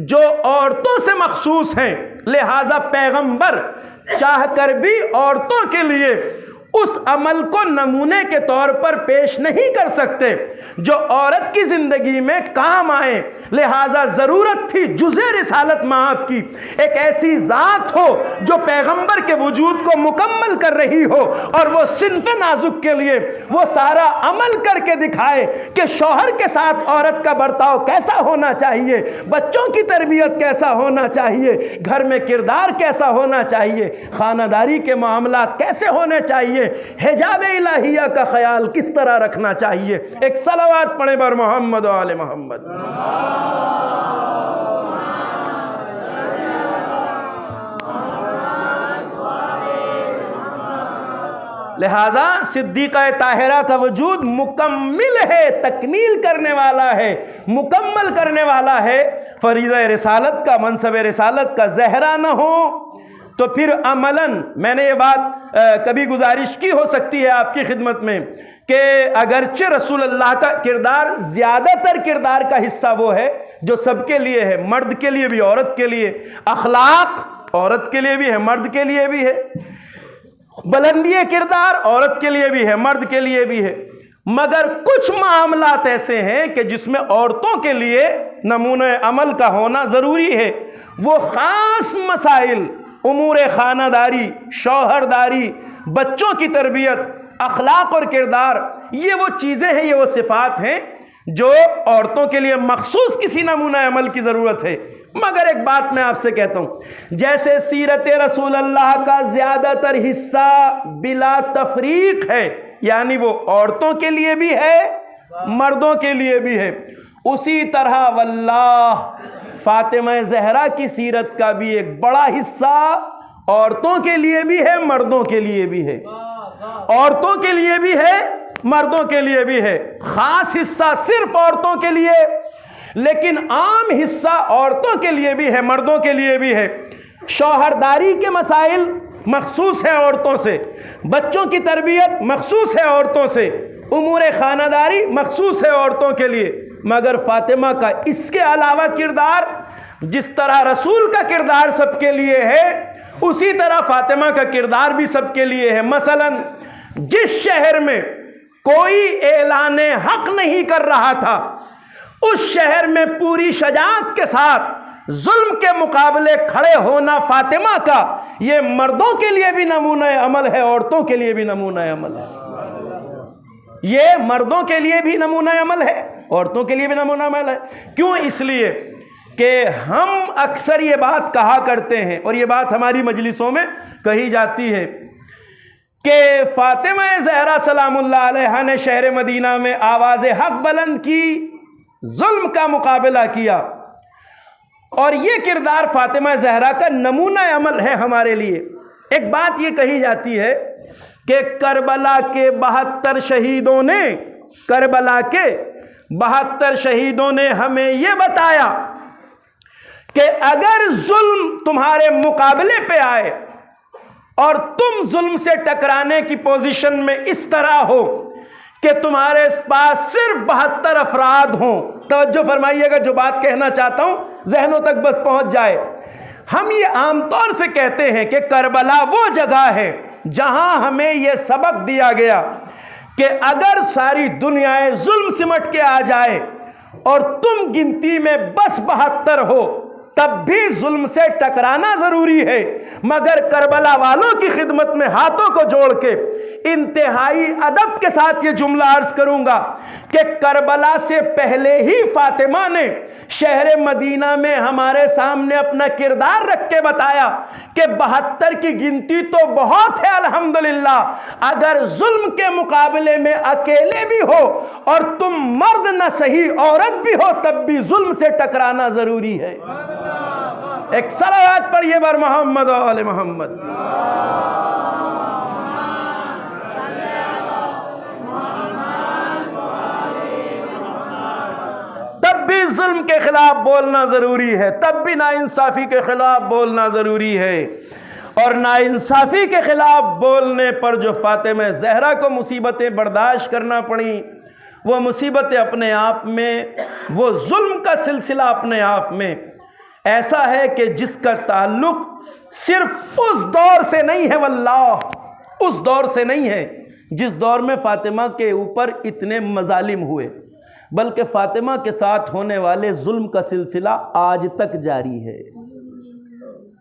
جو عورتوں سے مخصوص ہیں، لہذا پیغمبر چاہ کر بھی عورتوں کے لیے اس عمل کو نمونے کے طور پر پیش نہیں کر سکتے جو عورت کی زندگی میں کام آئے، لہذا ضرورت تھی جزء رسالت مآب کی، ایک ایسی ذات ہو جو پیغمبر کے وجود کو مکمل کر رہی ہو، اور وہ صنف نازک کے لیے وہ سارا عمل کر کے دکھائے کہ شوہر کے ساتھ عورت کا برتاؤ کیسا ہونا چاہیے، بچوں کی تربیت کیسا ہونا چاہیے، گھر میں کردار کیسا ہونا چاہیے، خانہ داری کے معاملات کیسے ہونے چاہیے، حجاب الہیہ کا خیال کس طرح رکھنا چاہیے۔ ایک صلوات پڑھیں بر محمد و آل محمد۔ لہذا صدیقہ طاہرہ کا وجود مکمل ہے، تکمیل کرنے والا ہے، مکمل کرنے والا ہے۔ فریضہ رسالت کا، منصب رسالت کا زہرہ نہ ہو تو پھر عملاً، میں نے یہ بات کبھی گزارش کی ہو سکتی ہے آپ کی خدمت میں کہ اگرچہ رسول اللہ کا کردار زیادہ تر کردار کا حصہ وہ ہے جو سب کے لیے ہے، مرد کے لیے بھی عورت کے لیے، اخلاق عورت کے لیے بھی ہے مرد کے لیے بھی ہے، بلندی کردار عورت کے لیے بھی ہے مرد کے لیے بھی ہے، مگر کچھ معاملات ایسے ہیں کہ جس میں عورتوں کے لیے نمونہ عمل کا ہونا ضروری ہے۔ وہ خاص مسائل، امور خانہ داری، شوہرداری، بچوں کی تربیت، اخلاق اور کردار، یہ وہ چیزیں ہیں، یہ وہ صفات ہیں جو عورتوں کے لیے مخصوص کسی نمونہ عمل کی ضرورت ہے۔ مگر ایک بات میں آپ سے کہتا ہوں، جیسے سیرت رسول اللہ کا زیادہ تر حصہ بلا تفریق ہے، یعنی وہ عورتوں کے لیے بھی ہے مردوں کے لیے بھی ہے، اسی طرح واللہ فاطمہ زہرا کی سیرت کا بھی ایک بڑا حصہ عورتوں کے لیے بھی ہے مردوں کے لیے بھی ہے، عورتوں کے لیے بھی ہے مردوں کے لیے بھی ہے، خاص حصہ صرف عورتوں کے لیے، لیکن عام حصہ عورتوں کے لیے بھی ہے مردوں کے لیے بھی ہے۔ شوہرداری کے مسائل مخصوص ہے عورتوں سے، بچوں کی تربیت مخصوص ہے عورتوں سے، امور خانہ داری مخصوص ہے عورتوں کے لیے، مگر فاطمہ کا اس کے علاوہ کردار، جس طرح رسول کا کردار سب کے لیے ہے اسی طرح فاطمہ کا کردار بھی سب کے لیے ہے۔ مثلا جس شہر میں کوئی اعلان حق نہیں کر رہا تھا، اس شہر میں پوری شجاعت کے ساتھ ظلم کے مقابلے کھڑے ہونا فاطمہ کا، یہ مردوں کے لیے بھی نمونہ عمل ہے، عورتوں کے لیے بھی نمونہ عمل ہے۔ یہ مردوں کے لیے بھی نمونہ عمل ہے، عورتوں کے لیے بھی نمونہ عمل ہے۔ کیوں؟ اس لیے کہ ہم اکثر یہ بات کہا کرتے ہیں، اور یہ بات ہماری مجلسوں میں کہی جاتی ہے کہ فاطمہ زہرا سلام اللہ علیہا نے شہر مدینہ میں آواز حق بلند کی، ظلم کا مقابلہ کیا، اور یہ کردار فاطمہ زہرا کا نمونہ عمل ہے ہمارے لیے۔ ایک بات یہ کہی جاتی ہے کہ کربلا کے 72 شہیدوں نے، کربلا کے 72 شہیدوں نے ہمیں یہ بتایا کہ اگر ظلم تمہارے مقابلے پہ آئے اور تم ظلم سے ٹکرانے کی پوزیشن میں اس طرح ہو کہ تمہارے پاس صرف 72 افراد ہوں، توجہ فرمائیے گا جو بات کہنا چاہتا ہوں ذہنوں تک بس پہنچ جائے۔ ہم یہ عام طور سے کہتے ہیں کہ کربلا وہ جگہ ہے جہاں ہمیں یہ سبق دیا گیا کہ اگر ساری دنیا ظلم سمٹ کے آ جائے اور تم گنتی میں بس 72 ہو، تب بھی ظلم سے ٹکرانا ضروری ہے۔ مگر کربلا والوں کی خدمت میں ہاتھوں کو جوڑ کے انتہائی ادب کے ساتھ یہ جملہ عرض کروں گا کہ کربلا سے پہلے ہی فاطمہ نے شہر مدینہ میں ہمارے سامنے اپنا کردار رکھ کے بتایا کہ 72 کی گنتی تو بہت ہے الحمدللہ، اگر ظلم کے مقابلے میں اکیلے بھی ہو اور تم مرد نہ صحیح عورت بھی ہو، تب بھی ظلم سے ٹکرانا ضروری ہے۔ ایک صلوات پڑھیے بر محمد و آل محمد۔ تب بھی ظلم کے خلاف بولنا ضروری ہے، تب بھی ناانصافی کے خلاف بولنا ضروری ہے، اور ناانصافی کے خلاف بولنے پر جو فاطمہ زہرا کو مصیبتیں برداشت کرنا پڑیں، وہ مصیبتیں اپنے آپ میں، وہ ظلم کا سلسلہ اپنے آپ میں ایسا ہے کہ جس کا تعلق صرف اس دور سے نہیں ہے، واللہ اس دور سے نہیں ہے جس دور میں فاطمہ کے اوپر اتنے مظالم ہوئے، بلکہ فاطمہ کے ساتھ ہونے والے ظلم کا سلسلہ آج تک جاری ہے۔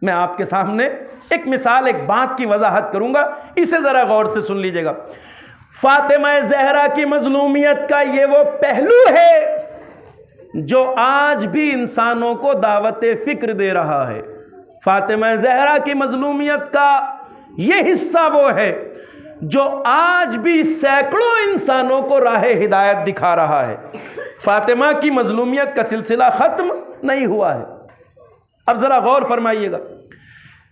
میں آپ کے سامنے ایک مثال، ایک بات کی وضاحت کروں گا، اسے ذرا غور سے سن لیجئے گا۔ فاطمہ زہرا کی مظلومیت کا یہ وہ پہلو ہے جو آج بھی انسانوں کو دعوت فکر دے رہا ہے۔ فاطمہ زہرا کی مظلومیت کا یہ حصہ وہ ہے جو آج بھی سینکڑوں انسانوں کو راہ ہدایت دکھا رہا ہے۔ فاطمہ کی مظلومیت کا سلسلہ ختم نہیں ہوا ہے۔ اب ذرا غور فرمائیے گا،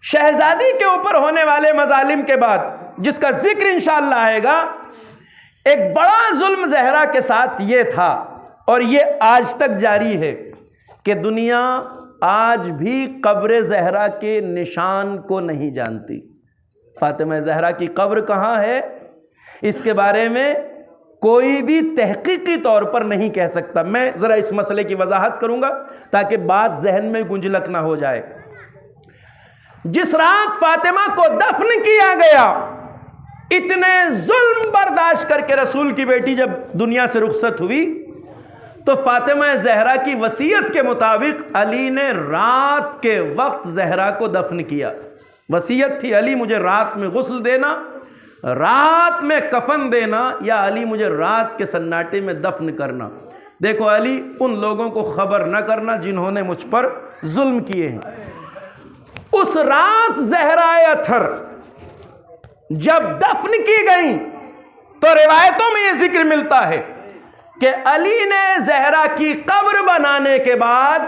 شہزادی کے اوپر ہونے والے مظالم کے بعد جس کا ذکر انشاءاللہ آئے گا، ایک بڑا ظلم زہرا کے ساتھ یہ تھا، اور یہ آج تک جاری ہے کہ دنیا آج بھی قبر زہرا کے نشان کو نہیں جانتی۔ فاطمہ زہرا کی قبر کہاں ہے، اس کے بارے میں کوئی بھی تحقیقی طور پر نہیں کہہ سکتا۔ میں ذرا اس مسئلے کی وضاحت کروں گا تاکہ بات ذہن میں گنجلک نہ ہو جائے۔ جس رات فاطمہ کو دفن کیا گیا، اتنے ظلم برداشت کر کے رسول کی بیٹی جب دنیا سے رخصت ہوئی تو فاطمہ زہرا کی وصیت کے مطابق علی نے رات کے وقت زہرا کو دفن کیا۔ وصیت تھی علی مجھے رات میں غسل دینا، رات میں کفن دینا، یا علی مجھے رات کے سناٹے میں دفن کرنا۔ دیکھو علی ان لوگوں کو خبر نہ کرنا جنہوں نے مجھ پر ظلم کیے ہیں۔ اس رات زہرائے اطہر جب دفن کی گئیں تو روایتوں میں یہ ذکر ملتا ہے کہ علی نے زہرا کی قبر بنانے کے بعد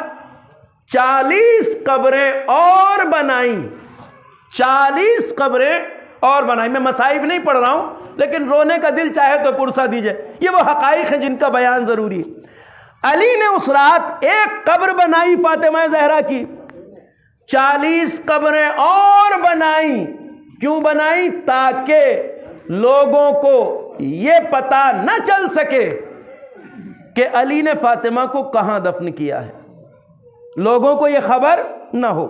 40 قبریں اور بنائیں۔ 40 قبریں اور بنائیں۔ میں مصائب نہیں پڑھ رہا ہوں، لیکن رونے کا دل چاہے تو پرسہ دیجئے، یہ وہ حقائق ہیں جن کا بیان ضروری ہے۔ علی نے اس رات ایک قبر بنائی فاطمہ زہرا کی، 40 قبریں اور بنائیں۔ کیوں بنائیں؟ تاکہ لوگوں کو یہ پتہ نہ چل سکے کہ علی نے فاطمہ کو کہاں دفن کیا ہے، لوگوں کو یہ خبر نہ ہو۔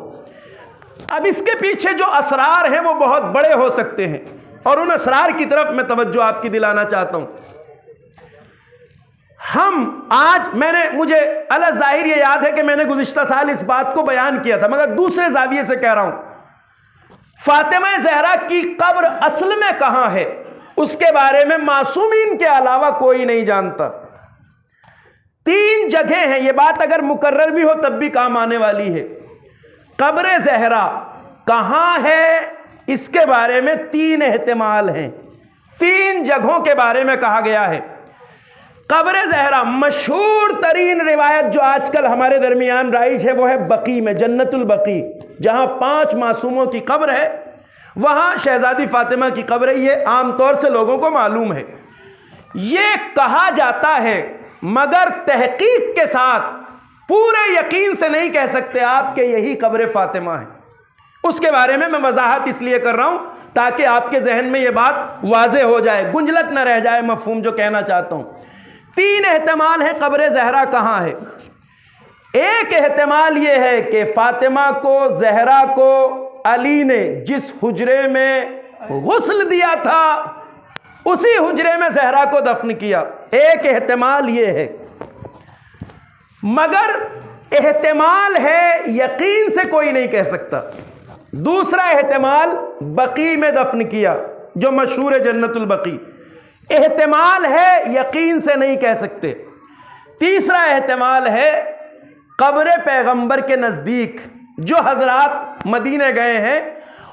اب اس کے پیچھے جو اسرار ہیں وہ بہت بڑے ہو سکتے ہیں، اور ان اسرار کی طرف میں توجہ آپ کی دلانا چاہتا ہوں۔ مجھے علی ظاہر یہ یاد ہے کہ میں نے گزشتہ سال اس بات کو بیان کیا تھا، مگر دوسرے زاویے سے کہہ رہا ہوں۔ فاطمہ زہرا کی قبر اصل میں کہاں ہے، اس کے بارے میں معصومین کے علاوہ کوئی نہیں جانتا۔ 3 جگہیں ہیں، یہ بات اگر مکرر بھی ہو تب بھی کام آنے والی ہے۔ قبر زہرا کہاں ہے، اس کے بارے میں 3 احتمال ہیں۔ 3 جگہوں کے بارے میں کہا گیا ہے۔ قبر زہرا مشہور ترین روایت جو آج کل ہمارے درمیان رائج ہے وہ ہے بقیع میں، جنت البقیع، جہاں 5 معصوموں کی قبر ہے، وہاں شہزادی فاطمہ کی قبر ہے۔ یہ عام طور سے لوگوں کو معلوم ہے۔ یہ کہا جاتا ہے، مگر تحقیق کے ساتھ پورے یقین سے نہیں کہہ سکتے آپ کہ یہی قبر فاطمہ ہے۔ اس کے بارے میں وضاحت اس لیے کر رہا ہوں تاکہ آپ کے ذہن میں یہ بات واضح ہو جائے، گنجلک نہ رہ جائے مفہوم جو کہنا چاہتا ہوں۔ 3 احتمال ہیں قبر زہرا کہاں ہے۔ ایک احتمال یہ ہے کہ فاطمہ کو، زہرا کو علی نے جس حجرے میں غسل دیا تھا اسی حجرے میں زہرا کو دفن کیا۔ ایک احتمال یہ ہے، مگر احتمال ہے، یقین سے کوئی نہیں کہہ سکتا۔ دوسرا احتمال بقیع میں دفن کیا، جو مشہور ہے جنت البقیع، احتمال ہے، یقین سے نہیں کہہ سکتے۔ تیسرا احتمال ہے قبر پیغمبر کے نزدیک، جو حضرات مدینہ گئے ہیں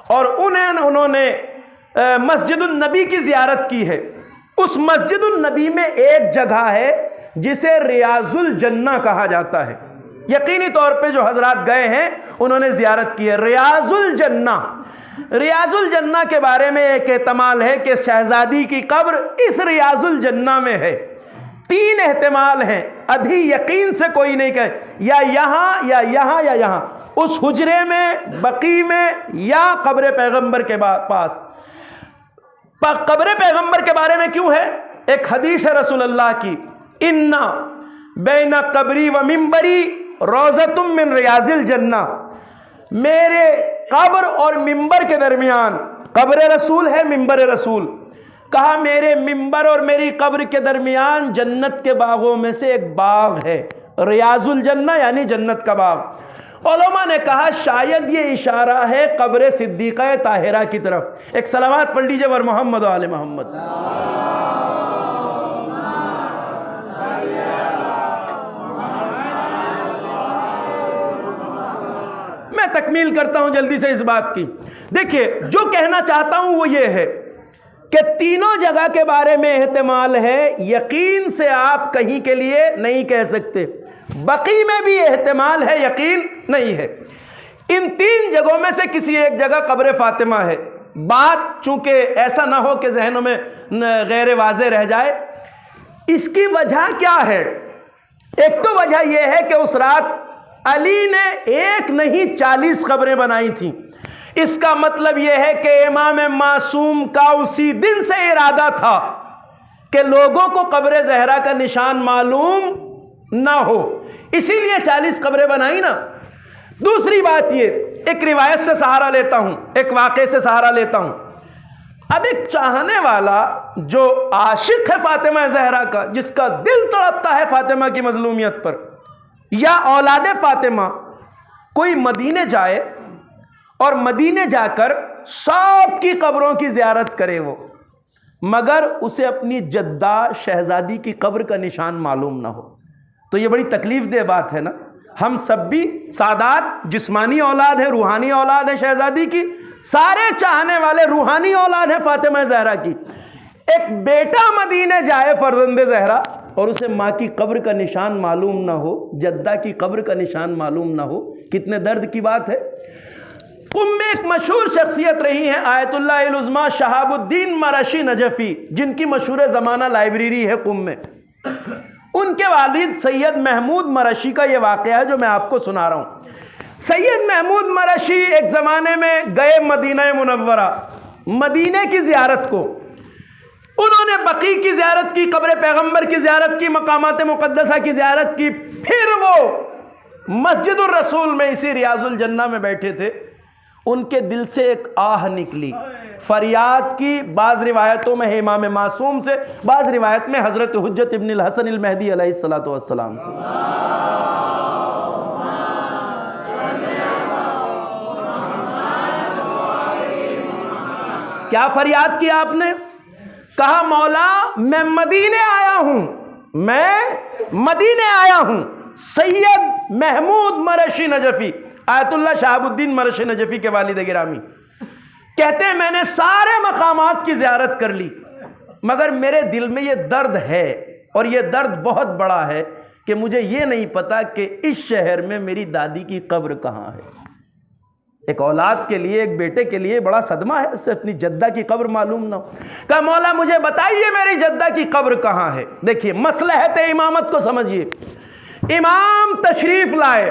اور انہوں نے مسجد النبی کی زیارت کی ہے، اس مسجد النبی میں ایک جگہ ہے جسے ریاض الجنہ کہا جاتا ہے۔ یقینی طور پہ جو حضرات گئے ہیں انہوں نے زیارت کی ہے ریاض الجنہ۔ ریاض الجنہ کے بارے میں ایک احتمال ہے کہ شہزادی کی قبر اس ریاض الجنہ میں ہے۔ 3 احتمال ہیں، ابھی یقین سے کوئی نہیں کہے، یا یہاں یا یہاں یا یہاں، اس حجرے میں، بقیع میں، یا قبر پیغمبر کے پاس۔ قبر پیغمبر کے بارے میں کیوں ہے؟ ایک حدیث ہے رسول اللہ کی، ان بین قبری و منبری روضۃ من ریاض الجنہ، میرے قبر اور منبر کے درمیان، قبر رسول ہے، منبر رسول، کہا میرے منبر اور میری قبر کے درمیان جنت کے باغوں میں سے ایک باغ ہے، ریاض الجنہ یعنی جنت کا باغ۔ علماء نے کہا شاید یہ اشارہ ہے قبر صدیقہ طاہرہ کی طرف۔ ایک صلوات پڑھ لیجئے ور محمد و آل محمد۔ میں تکمیل کرتا ہوں جلدی سے اس بات کی۔ دیکھیے جو کہنا چاہتا ہوں وہ یہ ہے کہ تینوں جگہ کے بارے میں احتمال ہے، یقین سے آپ کہیں کے لیے نہیں کہہ سکتے۔ بقیع میں بھی احتمال ہے، یقین نہیں ہے۔ ان 3 جگہوں میں سے کسی ایک جگہ قبر فاطمہ ہے۔ بات چونکہ ایسا نہ ہو کہ ذہنوں میں غیر واضح رہ جائے، اس کی وجہ کیا ہے؟ ایک تو وجہ یہ ہے کہ اس رات علی نے 1 نہیں 40 قبریں بنائی تھیں۔ اس کا مطلب یہ ہے کہ امام معصوم کا اسی دن سے ارادہ تھا کہ لوگوں کو قبر زہرا کا نشان معلوم نہ ہو، اسی لیے 40 قبریں بنائی نا۔ دوسری بات یہ، ایک روایت سے سہارا لیتا ہوں، ایک واقعے سے سہارا لیتا ہوں۔ اب ایک چاہنے والا جو عاشق ہے فاطمہ زہرا کا، جس کا دل تڑپتا ہے فاطمہ کی مظلومیت پر، یا اولاد فاطمہ، کوئی مدینے جائے اور مدینے جا کر سب کی قبروں کی زیارت کرے وہ، مگر اسے اپنی جدہ شہزادی کی قبر کا نشان معلوم نہ ہو، تو یہ بڑی تکلیف دہ بات ہے نا۔ ہم سب بھی سادات جسمانی اولاد ہیں، روحانی اولاد ہیں شہزادی کی، سارے چاہنے والے روحانی اولاد ہیں فاطمہ زہرا کی۔ ایک بیٹا مدینے جائے فرزند زہرا اور اسے ماں کی قبر کا نشان معلوم نہ ہو، جدہ کی قبر کا نشان معلوم نہ ہو، کتنے درد کی بات ہے۔ قم میں ایک مشہور شخصیت رہی ہیں آیت اللہ العظمیٰ شہاب الدین مرشی نجفی، جن کی مشہور زمانہ لائبریری ہے قم میں۔ ان کے والد سید محمود مرشی کا یہ واقعہ ہے جو میں آپ کو سنا رہا ہوں۔ سید محمود مرشی ایک زمانے میں گئے مدینہ منورہ، مدینے کی زیارت کو۔ انہوں نے بقیع کی زیارت کی، قبر پیغمبر کی زیارت کی، مقامات مقدسہ کی زیارت کی، پھر وہ مسجد الرسول میں اسی ریاض الجنہ میں بیٹھے تھے۔ ان کے دل سے ایک آہ نکلی، فریاد کی، بعض روایتوں میں ہے امام معصوم سے، بعض روایت میں حضرت حجت ابن الحسن المہدی علیہ السلام سے۔ کیا فریاد کیا آپ نے؟ کہا مولا میں مدینے آیا ہوں، میں مدینے آیا ہوں۔ سید محمود مرشی نجفی، آیت اللہ شہاب الدین مرشی نجفی کے والد گرامی کہتے ہیں میں نے سارے مقامات کی زیارت کر لی، مگر میرے دل میں یہ درد ہے، اور یہ درد بہت بڑا ہے کہ مجھے یہ نہیں پتا کہ اس شہر میں میری دادی کی قبر کہاں ہے۔ ایک اولاد کے لیے، ایک بیٹے کے لیے بڑا صدمہ ہے، اسے اپنی جدہ کی قبر معلوم نہ ہو۔ کہا مولا مجھے بتائیے میری جدہ کی قبر کہاں ہے۔ دیکھیے مصلحت امامت کو سمجھیے۔ امام تشریف لائے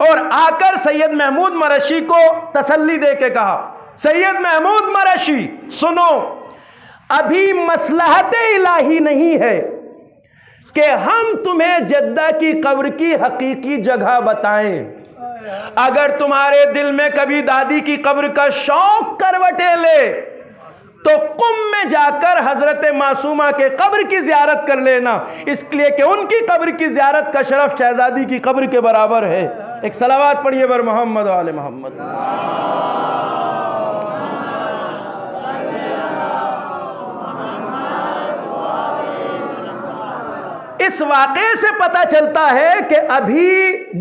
اور آ کر سید محمود مرشی کو تسلی دے کے کہا، سید محمود مرشی سنو، ابھی مصلحت الہی نہیں ہے کہ ہم تمہیں جدہ کی قبر کی حقیقی جگہ بتائیں۔ اگر تمہارے دل میں کبھی دادی کی قبر کا شوق کروٹیں لے تو قم میں جا کر حضرت معصومہ کے قبر کی زیارت کر لینا، اس لیے کہ ان کی قبر کی زیارت کا شرف شہزادی کی قبر کے برابر ہے۔ ایک صلوات پڑھیے بر محمد و آل محمد۔ اس واقعے سے پتہ چلتا ہے کہ ابھی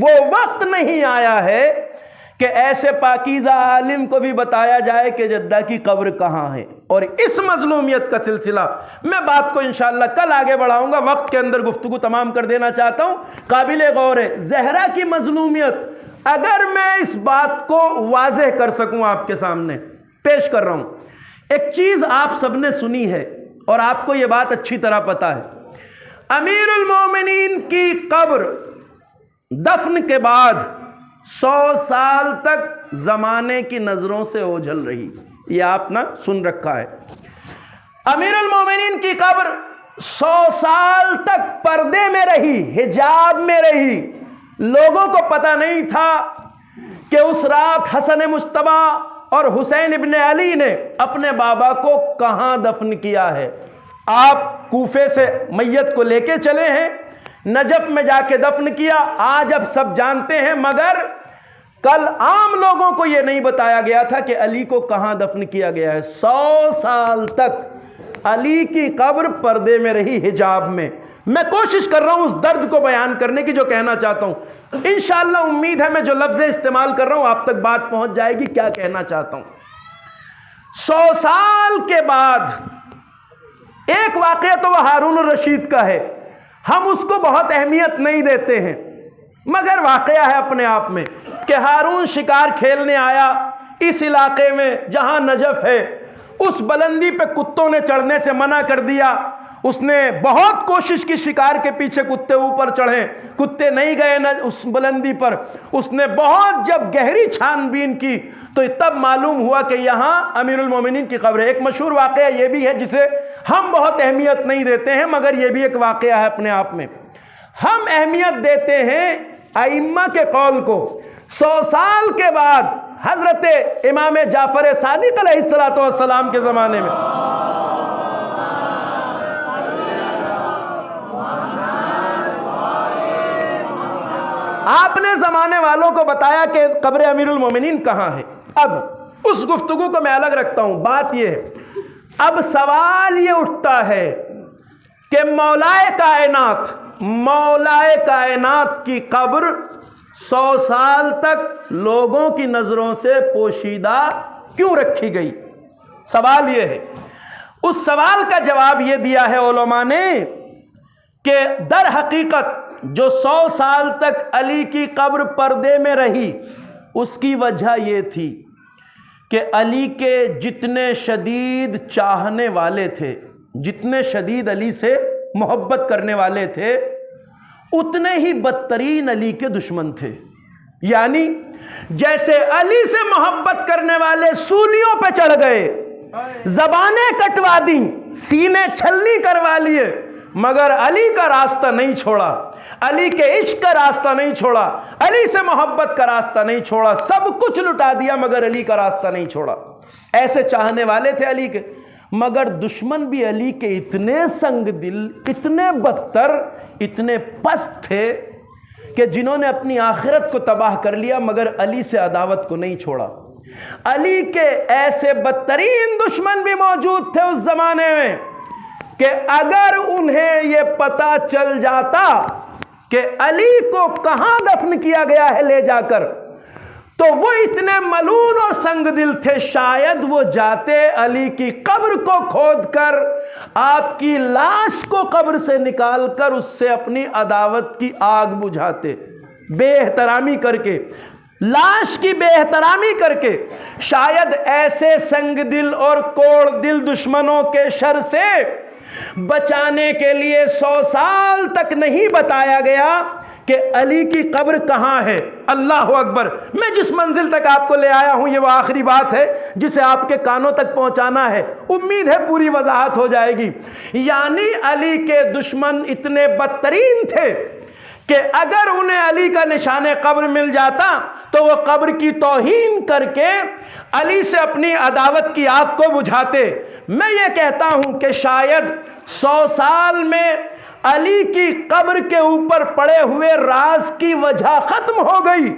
وہ وقت نہیں آیا ہے کہ ایسے پاکیزہ عالم کو بھی بتایا جائے کہ جدہ کی قبر کہاں ہے۔ اور اس مظلومیت کا سلسلہ میں بات کو انشاءاللہ کل آگے بڑھاؤں گا، وقت کے اندر گفتگو تمام کر دینا چاہتا ہوں۔ قابل غور ہے زہرا کی مظلومیت، اگر میں اس بات کو واضح کر سکوں آپ کے سامنے پیش کر رہا ہوں۔ ایک چیز آپ سب نے سنی ہے اور آپ کو یہ بات اچھی طرح پتا ہے، امیر المومنین کی قبر دفن کے بعد 100 سال تک زمانے کی نظروں سے اوجھل رہی، یہ آپ نے سن رکھا ہے۔ امیر المومنین کی قبر 100 سال تک پردے میں رہی، حجاب میں رہی، لوگوں کو پتہ نہیں تھا کہ اس رات حسن مجتبیٰ اور حسین ابن علی نے اپنے بابا کو کہاں دفن کیا ہے۔ آپ کوفے سے میت کو لے کے چلے ہیں، نجف میں جا کے دفن کیا، آج اب سب جانتے ہیں، مگر کل عام لوگوں کو یہ نہیں بتایا گیا تھا کہ علی کو کہاں دفن کیا گیا ہے۔ 100 سال تک علی کی قبر پردے میں رہی، حجاب میں۔ میں کوشش کر رہا ہوں اس درد کو بیان کرنے کی جو کہنا چاہتا ہوں، انشاءاللہ امید ہے میں جو لفظ استعمال کر رہا ہوں آپ تک بات پہنچ جائے گی کیا کہنا چاہتا ہوں۔ 100 سال کے بعد ایک واقعہ تو وہ ہارون الرشید کا ہے، ہم اس کو بہت اہمیت نہیں دیتے ہیں، مگر واقعہ ہے اپنے آپ میں کہ ہارون شکار کھیلنے آیا اس علاقے میں جہاں نجف ہے، اس بلندی پہ کتوں نے چڑھنے سے منع کر دیا۔ اس نے بہت کوشش کی شکار کے پیچھے کتے اوپر چڑھیں، کتے نہیں گئے اس بلندی پر۔ اس نے بہت جب گہری چھان بین کی تو تب معلوم ہوا کہ یہاں امیر المومنین کی قبر ہے۔ ایک مشہور واقعہ یہ بھی ہے جسے ہم بہت اہمیت نہیں دیتے ہیں، مگر یہ بھی ایک واقعہ ہے اپنے آپ میں۔ ہم اہمیت دیتے ہیں ائمہ کے قول کو۔ 100 سال کے بعد حضرت امام جعفر صادق علیہ السلام کے زمانے میں آپ نے زمانے والوں کو بتایا کہ قبر امیر المومنین کہاں ہے۔ اب اس گفتگو کو میں الگ رکھتا ہوں، بات یہ ہے، اب سوال یہ اٹھتا ہے کہ مولائے کائنات کی قبر 100 سال تک لوگوں کی نظروں سے پوشیدہ کیوں رکھی گئی؟ سوال یہ ہے۔ اس سوال کا جواب یہ دیا ہے علماء نے کہ در حقیقت جو 100 سال تک علی کی قبر پردے میں رہی، اس کی وجہ یہ تھی کہ علی کے جتنے شدید چاہنے والے تھے، جتنے شدید علی سے محبت کرنے والے تھے، اتنے ہی بدترین علی کے دشمن تھے۔ یعنی جیسے علی سے محبت کرنے والے سولیوں پہ چڑھ گئے، زبانیں کٹوا دیں، سینے چھلنی کروا لیے، مگر علی کا راستہ نہیں چھوڑا، علی کے عشق کا راستہ نہیں چھوڑا، علی سے محبت کا راستہ نہیں چھوڑا، سب کچھ لٹا دیا مگر علی کا راستہ نہیں چھوڑا۔ ایسے چاہنے والے تھے علی کے، مگر دشمن بھی علی کے اتنے سنگ دل، اتنے بدتر، اتنے پست تھے کہ جنہوں نے اپنی آخرت کو تباہ کر لیا مگر علی سے عداوت کو نہیں چھوڑا۔ علی کے ایسے بدترین دشمن بھی موجود تھے اس زمانے میں کہ اگر انہیں یہ پتہ چل جاتا کہ علی کو کہاں دفن کیا گیا ہے لے جا کر، تو وہ اتنے ملون اور سنگ دل تھے، شاید وہ جاتے علی کی قبر کو کھود کر، آپ کی لاش کو قبر سے نکال کر اس سے اپنی عداوت کی آگ بجھاتے، بے احترامی کر کے، لاش کی بے احترامی کر کے۔ شاید ایسے سنگ دل اور کوڑ دل دشمنوں کے شر سے بچانے کے لیے 100 سال تک نہیں بتایا گیا کہ علی کی قبر کہاں ہے۔ اللہ اکبر۔ میں جس منزل تک آپ کو لے آیا ہوں یہ وہ آخری بات ہے جسے آپ کے کانوں تک پہنچانا ہے، امید ہے پوری وضاحت ہو جائے گی۔ یعنی علی کے دشمن اتنے بدترین تھے کہ اگر انہیں علی کا نشان قبر مل جاتا تو وہ قبر کی توہین کر کے علی سے اپنی عداوت کی آگ کو بجھاتے۔ میں یہ کہتا ہوں کہ شاید 100 سال میں علی کی قبر کے اوپر پڑے ہوئے راز کی وجہ ختم ہو گئی،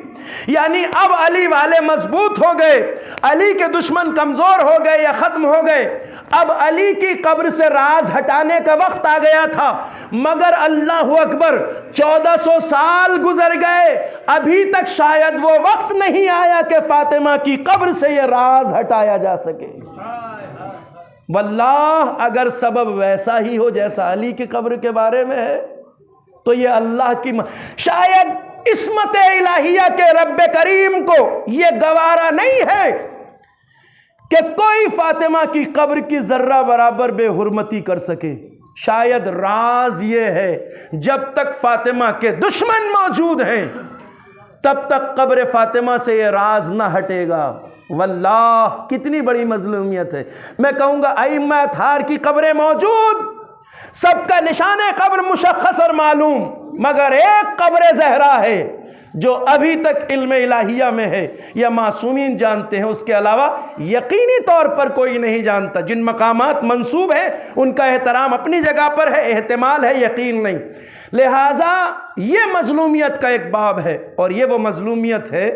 یعنی اب علی والے مضبوط ہو گئے، علی کے دشمن کمزور ہو گئے یا ختم ہو گئے۔ اب علی کی قبر سے راز ہٹانے کا وقت آ گیا تھا، مگر اللہ اکبر 1400 سال گزر گئے، ابھی تک شاید وہ وقت نہیں آیا کہ فاطمہ کی قبر سے یہ راز ہٹایا جا سکے۔ واللہ اگر سبب ویسا ہی ہو جیسا علی کی قبر کے بارے میں ہے تو یہ اللہ کی شاید عصمت الہیہ کے رب کریم کو یہ گوارا نہیں ہے کہ کوئی فاطمہ کی قبر کی ذرہ برابر بے حرمتی کر سکے۔ شاید راز یہ ہے جب تک فاطمہ کے دشمن موجود ہیں تب تک قبر فاطمہ سے یہ راز نہ ہٹے گا۔ واللہ کتنی بڑی مظلومیت ہے۔ میں کہوں گا ائمہ اطہار کی قبریں موجود، سب کا نشان قبر مشخص اور معلوم، مگر ایک قبر زہرا ہے جو ابھی تک علم الہیہ میں ہے یا معصومین جانتے ہیں، اس کے علاوہ یقینی طور پر کوئی نہیں جانتا۔ جن مقامات منسوب ہیں ان کا احترام اپنی جگہ پر ہے، احتمال ہے، یقین نہیں۔ لہٰذا یہ مظلومیت کا ایک باب ہے، اور یہ وہ مظلومیت ہے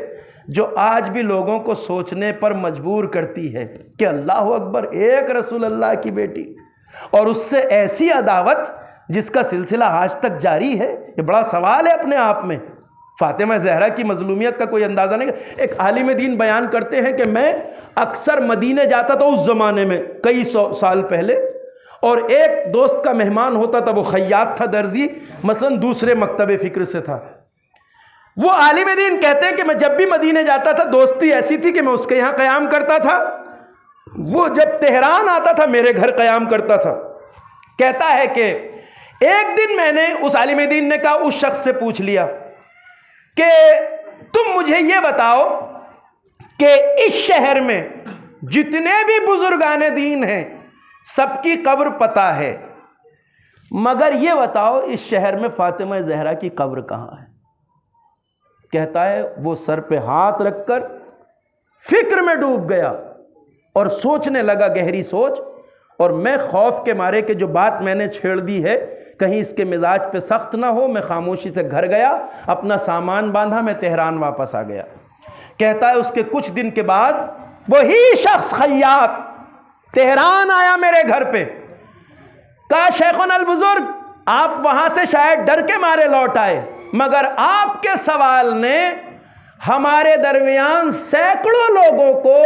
جو آج بھی لوگوں کو سوچنے پر مجبور کرتی ہے کہ اللہ اکبر، ایک رسول اللہ کی بیٹی اور اس سے ایسی عداوت جس کا سلسلہ آج تک جاری ہے۔ یہ بڑا سوال ہے اپنے آپ میں۔ فاطمہ زہرا کی مظلومیت کا کوئی اندازہ نہیں۔ ایک عالم دین بیان کرتے ہیں کہ میں اکثر مدینے جاتا تھا اس زمانے میں کئی 100 سال پہلے، اور ایک دوست کا مہمان ہوتا تھا، وہ خیاط تھا، درزی، مثلا دوسرے مکتب فکر سے تھا۔ وہ عالم دین کہتے ہیں کہ میں جب بھی مدینے جاتا تھا دوستی ایسی تھی کہ میں اس کے یہاں قیام کرتا تھا، وہ جب تہران آتا تھا میرے گھر قیام کرتا تھا۔ کہتا ہے کہ ایک دن میں نے اس عالم دین نے کہا، اس شخص سے پوچھ لیا کہ تم مجھے یہ بتاؤ کہ اس شہر میں جتنے بھی بزرگان دین ہیں سب کی قبر پتہ ہے، مگر یہ بتاؤ اس شہر میں فاطمہ زہرا کی قبر کہاں ہے؟ کہتا ہے وہ سر پہ ہاتھ رکھ کر فکر میں ڈوب گیا اور سوچنے لگا گہری سوچ، اور میں خوف کے مارے کہ جو بات میں نے چھیڑ دی ہے کہیں اس کے مزاج پہ سخت نہ ہو، میں خاموشی سے گھر گیا، اپنا سامان باندھا، میں تہران واپس آ گیا۔ کہتا ہے اس کے کچھ دن کے بعد وہی شخص خیاط تہران آیا میرے گھر پہ، کہا شیخنا البزرگ آپ وہاں سے شاید ڈر کے مارے لوٹ آئے، مگر آپ کے سوال نے ہمارے درمیان سینکڑوں لوگوں کو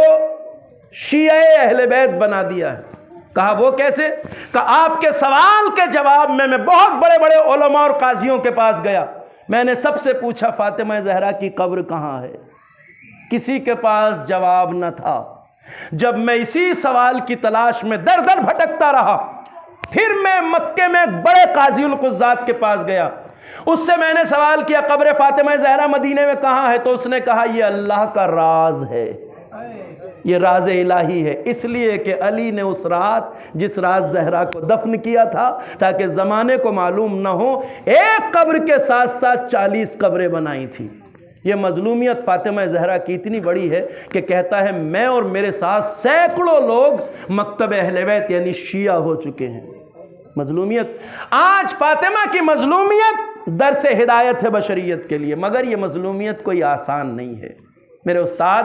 شیعہ اہل بیت بنا دیا ہے۔ کہا وہ کیسے؟ کہا آپ کے سوال کے جواب میں بہت بڑے بڑے علماء اور قاضیوں کے پاس گیا، میں نے سب سے پوچھا فاطمہ زہرا کی قبر کہاں ہے، کسی کے پاس جواب نہ تھا۔ جب میں اسی سوال کی تلاش میں در در بھٹکتا رہا، پھر میں مکے میں بڑے قاضی القضات کے پاس گیا، اس سے میں نے سوال کیا قبر فاطمہ زہرا مدینے میں کہاں ہے؟ تو اس نے کہا یہ اللہ کا راز ہے، یہ راز الہی ہے، اس لیے کہ علی نے اس رات جس رات زہرا کو دفن کیا تھا تاکہ زمانے کو معلوم نہ ہو، ایک قبر کے ساتھ ساتھ 40 قبریں بنائی تھی۔ یہ مظلومیت فاطمہ زہرا کی اتنی بڑی ہے کہ کہتا ہے میں اور میرے ساتھ سینکڑوں لوگ مکتب اہل بیت یعنی شیعہ ہو چکے ہیں۔ مظلومیت، آج فاطمہ کی مظلومیت درس ہدایت ہے بشریت کے لیے، مگر یہ مظلومیت کوئی آسان نہیں ہے۔ میرے استاد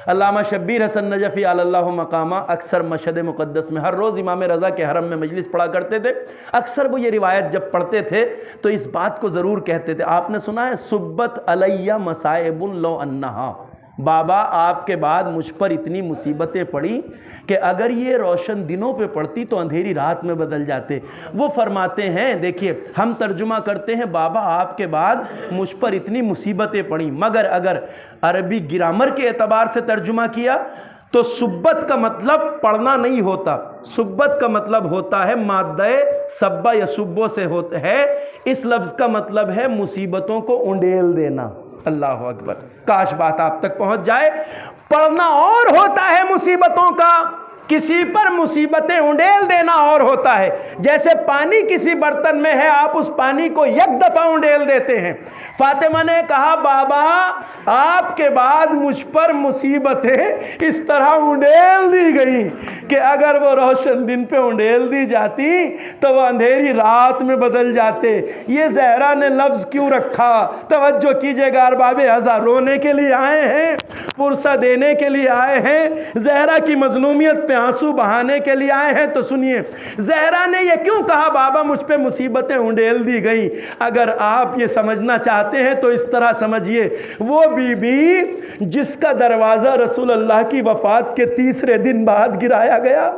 علامہ شبیر حسن نجفی علی اللہ مقامہ اکثر مشہد مقدس میں ہر روز امام رضا کے حرم میں مجلس پڑھا کرتے تھے، اکثر وہ یہ روایت جب پڑھتے تھے تو اس بات کو ضرور کہتے تھے، آپ نے سنا ہے صبت علیہ مصائب لو انہا، بابا آپ کے بعد مجھ پر اتنی مصیبتیں پڑی کہ اگر یہ روشن دنوں پہ پڑتی تو اندھیری رات میں بدل جاتے۔ وہ فرماتے ہیں، دیکھیے ہم ترجمہ کرتے ہیں بابا آپ کے بعد مجھ پر اتنی مصیبتیں پڑیں، مگر اگر عربی گرامر کے اعتبار سے ترجمہ کیا تو سبت کا مطلب پڑھنا نہیں ہوتا، سبت کا مطلب ہوتا ہے مادہ سبا یا سبو سے ہوتا ہے، اس لفظ کا مطلب ہے مصیبتوں کو انڈیل دینا۔ اللہ اکبر، کاش بات آپ تک پہنچ جائے۔ پڑھنا اور ہوتا ہے مصیبتوں کا، کسی پر مصیبتیں انڈیل دینا اور ہوتا ہے۔ جیسے پانی کسی برتن میں ہے، آپ اس پانی کو یک دفعہ انڈیل دیتے ہیں۔ فاطمہ نے کہا بابا آپ کے بعد مجھ پر مصیبتیں اس طرح انڈیل دی گئیں کہ اگر وہ روشن دن پہ انڈیل دی جاتی تو وہ اندھیری رات میں بدل جاتے۔ یہ زہرا نے لفظ کیوں رکھا؟ توجہ کیجئے گا ارباب ازا، رونے کے لیے آئے ہیں، پرسہ دینے کے لیے آئے ہیں، زہرا کی مظلومیت پہ آنسو بہانے کے لیے آئے ہیں۔ تو سنیے زہرا نے یہ کیوں کہا بابا مجھ پہ مصیبتیں انڈیل دی گئیں؟ اگر آپ یہ سمجھنا چاہتے ہیں تو اس طرح سمجھیے، وہ بی بی جس کا دروازہ رسول اللہ کی وفات کے 3 دن بعد گرایا گیا،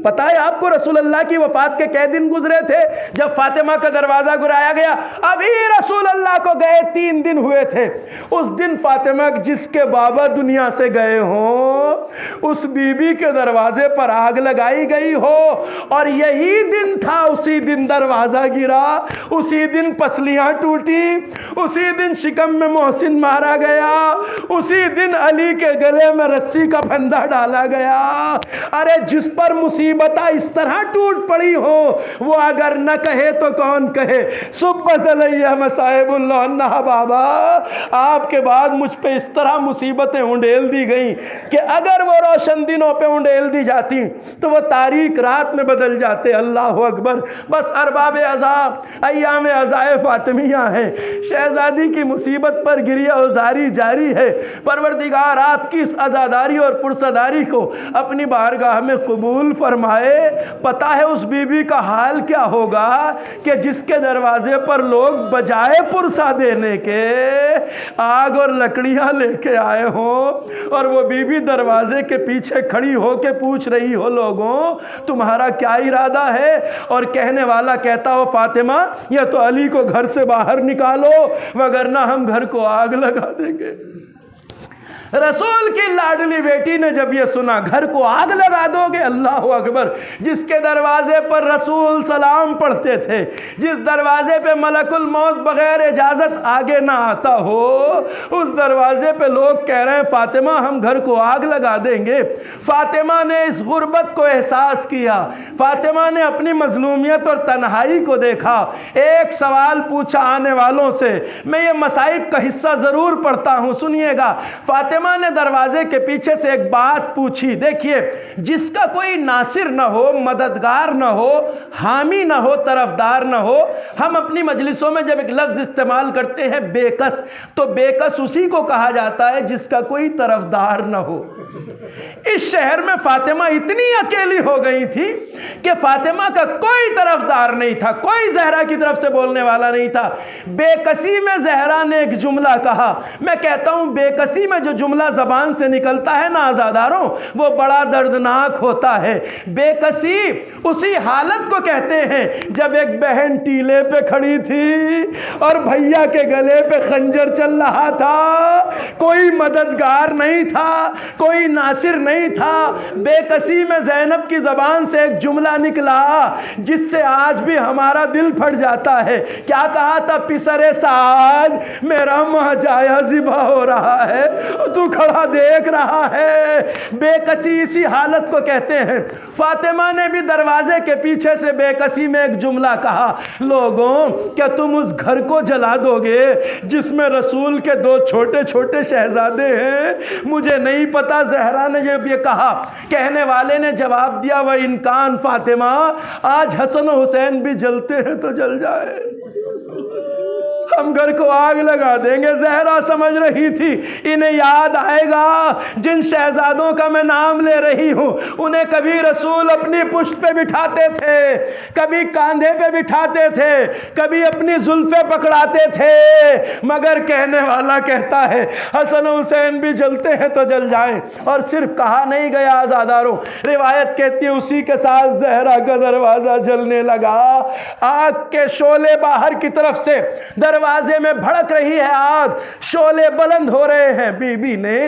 پتہ ہے آپ کو رسول اللہ کی وفات کے کئی دن گزرے تھے جب فاطمہ کا دروازہ گرایا گیا؟ ابھی رسول اللہ کو گئے 3 دن ہوئے تھے۔ اس دن فاطمہ جس کے بابا دنیا سے گئے ہوں اس بی بی کے دروازے پر آگ لگائی گئی ہو، اور یہی دن تھا، اسی دن دروازہ گرا، اسی دن پسلیاں ٹوٹی، اسی دن شکم میں محسن مارا گیا، اسی دن علی کے گلے میں رسی کا پھندا ڈالا گیا۔ ارے جس پر مصیبت اس طرح ٹوٹ پڑی ہو وہ اگر نہ کہے تو کون کہے؟ سبت علیہ مصائب اللہ انہا، بابا آپ کے بعد مجھ پہ اس طرح مصیبتیں انڈیل دی گئیں کہ اگر وہ روشن دنوں پہ انڈیل دی جاتی تو وہ تاریک رات میں بدل جاتے۔ اللہ اکبر۔ بس ارباب عذاب ایام عزائے فاطمیہ ہیں، شہزادی کی مصیبت پر گریہ وزاری جاری ہے۔ پروردگار آپ کی اس عزاداری اور پرسداری کو اپنی بارگاہ میں قبول فرما۔ فرمائے پتہ ہے اس بی بی کا حال کیا ہوگا کہ جس کے دروازے پر لوگ بجائے پرسا دینے کے آگ اور لکڑیاں لے کے آئے ہوں اور وہ بی بی دروازے کے پیچھے کھڑی ہو کے پوچھ رہی ہو لوگوں تمہارا کیا ارادہ ہے، اور کہنے والا کہتا ہو فاطمہ یا تو علی کو گھر سے باہر نکالو وگرنہ ہم گھر کو آگ لگا دیں گے۔ رسول کی لاڈلی بیٹی نے جب یہ سنا گھر کو آگ لگا دو گے، اللہ اکبر، جس کے دروازے پر رسول سلام پڑھتے تھے، جس دروازے پہ ملک الموت بغیر اجازت آگے نہ آتا ہو، اس دروازے پہ لوگ کہہ رہے ہیں فاطمہ ہم گھر کو آگ لگا دیں گے۔ فاطمہ نے اس غربت کو احساس کیا، فاطمہ نے اپنی مظلومیت اور تنہائی کو دیکھا، ایک سوال پوچھا آنے والوں سے، میں یہ مصائب کا حصہ ضرور پڑھتا ہوں سنیے گا۔ فاطمہ نے دروازے کے پیچھے سے ایک بات پوچھی، دیکھیے جس کا کوئی ناصر نہ ہو، مددگار نہ ہو، حامی نہ ہو، طرفدار نہ ہو، ہم اپنی مجلسوں میں جب ایک لفظ استعمال کرتے ہیں بے کس، تو بے کس اسی کو کہا جاتا ہے جس کا کوئی طرفدار نہ ہو۔ اس شہر میں فاطمہ اتنی اکیلی ہو گئی تھی کہ فاطمہ کا کوئی طرفدار نہیں تھا، کوئی زہرا کی طرف سے بولنے والا نہیں تھا۔ بے کسی میں زہرا نے ایک جملہ کہا، میں کہتا ہوں بے کسی میں جو جملہ زبان سے نکلتا ہے نا آزاداروں، وہ بڑا دردناک ہوتا ہے۔ بے کسی اسی حالت کو کہتے ہیں جب ایک بہن ٹیلے پہ کھڑی تھی اور بھیا کے گلے پہ خنجر چل رہا تھا، کوئی مددگار نہیں تھا، کوئی ناصر نہیں تھا۔ بے کسی میں زینب کی زبان سے ایک جملہ نکلا جس سے آج بھی ہمارا دل پھٹ جاتا ہے۔ کیا کہا تھا؟ پسر سعد میرا مہجایا ذبح ہو رہا ہے، تو کھڑا دیکھ رہا ہے۔ بے کسی اسی حالت کو کہتے ہیں۔ فاطمہ نے بھی دروازے کے پیچھے سے بے کسی میں ایک جملہ کہا، لوگوں کیا تم اس گھر کو جلا دو گے جس میں رسول کے دو چھوٹے چھوٹے شہزادے ہیں؟ مجھے نہیں پتا زہرا نے جب یہ کہا، کہنے والے نے جواب دیا وہ انکان فاطمہ آج حسن و حسین بھی جلتے ہیں تو جل جائے، ہم گھر کو آگ لگا دیں گے۔ زہرا سمجھ رہی تھی انہیں یاد آئے گا جن شہزادوں کا میں نام لے رہی ہوں، انہیں کبھی رسول اپنی پشت پہ بٹھاتے تھے، کبھی کاندھے پہ بٹھاتے تھے، کبھی اپنی زلفیں پکڑاتے تھے، مگر کہنے والا کہتا ہے حسن و حسین بھی جلتے ہیں تو جل جائیں۔ اور صرف کہا نہیں گیا آزاداروں، روایت کہتی ہے اسی کے ساتھ زہرا کا دروازہ جلنے لگا، آگ کے شعلے باہر کی طرف سے دروازے میں بھڑک رہی ہے آگ، شعلے بلند ہو رہے ہیں۔ بی بی نے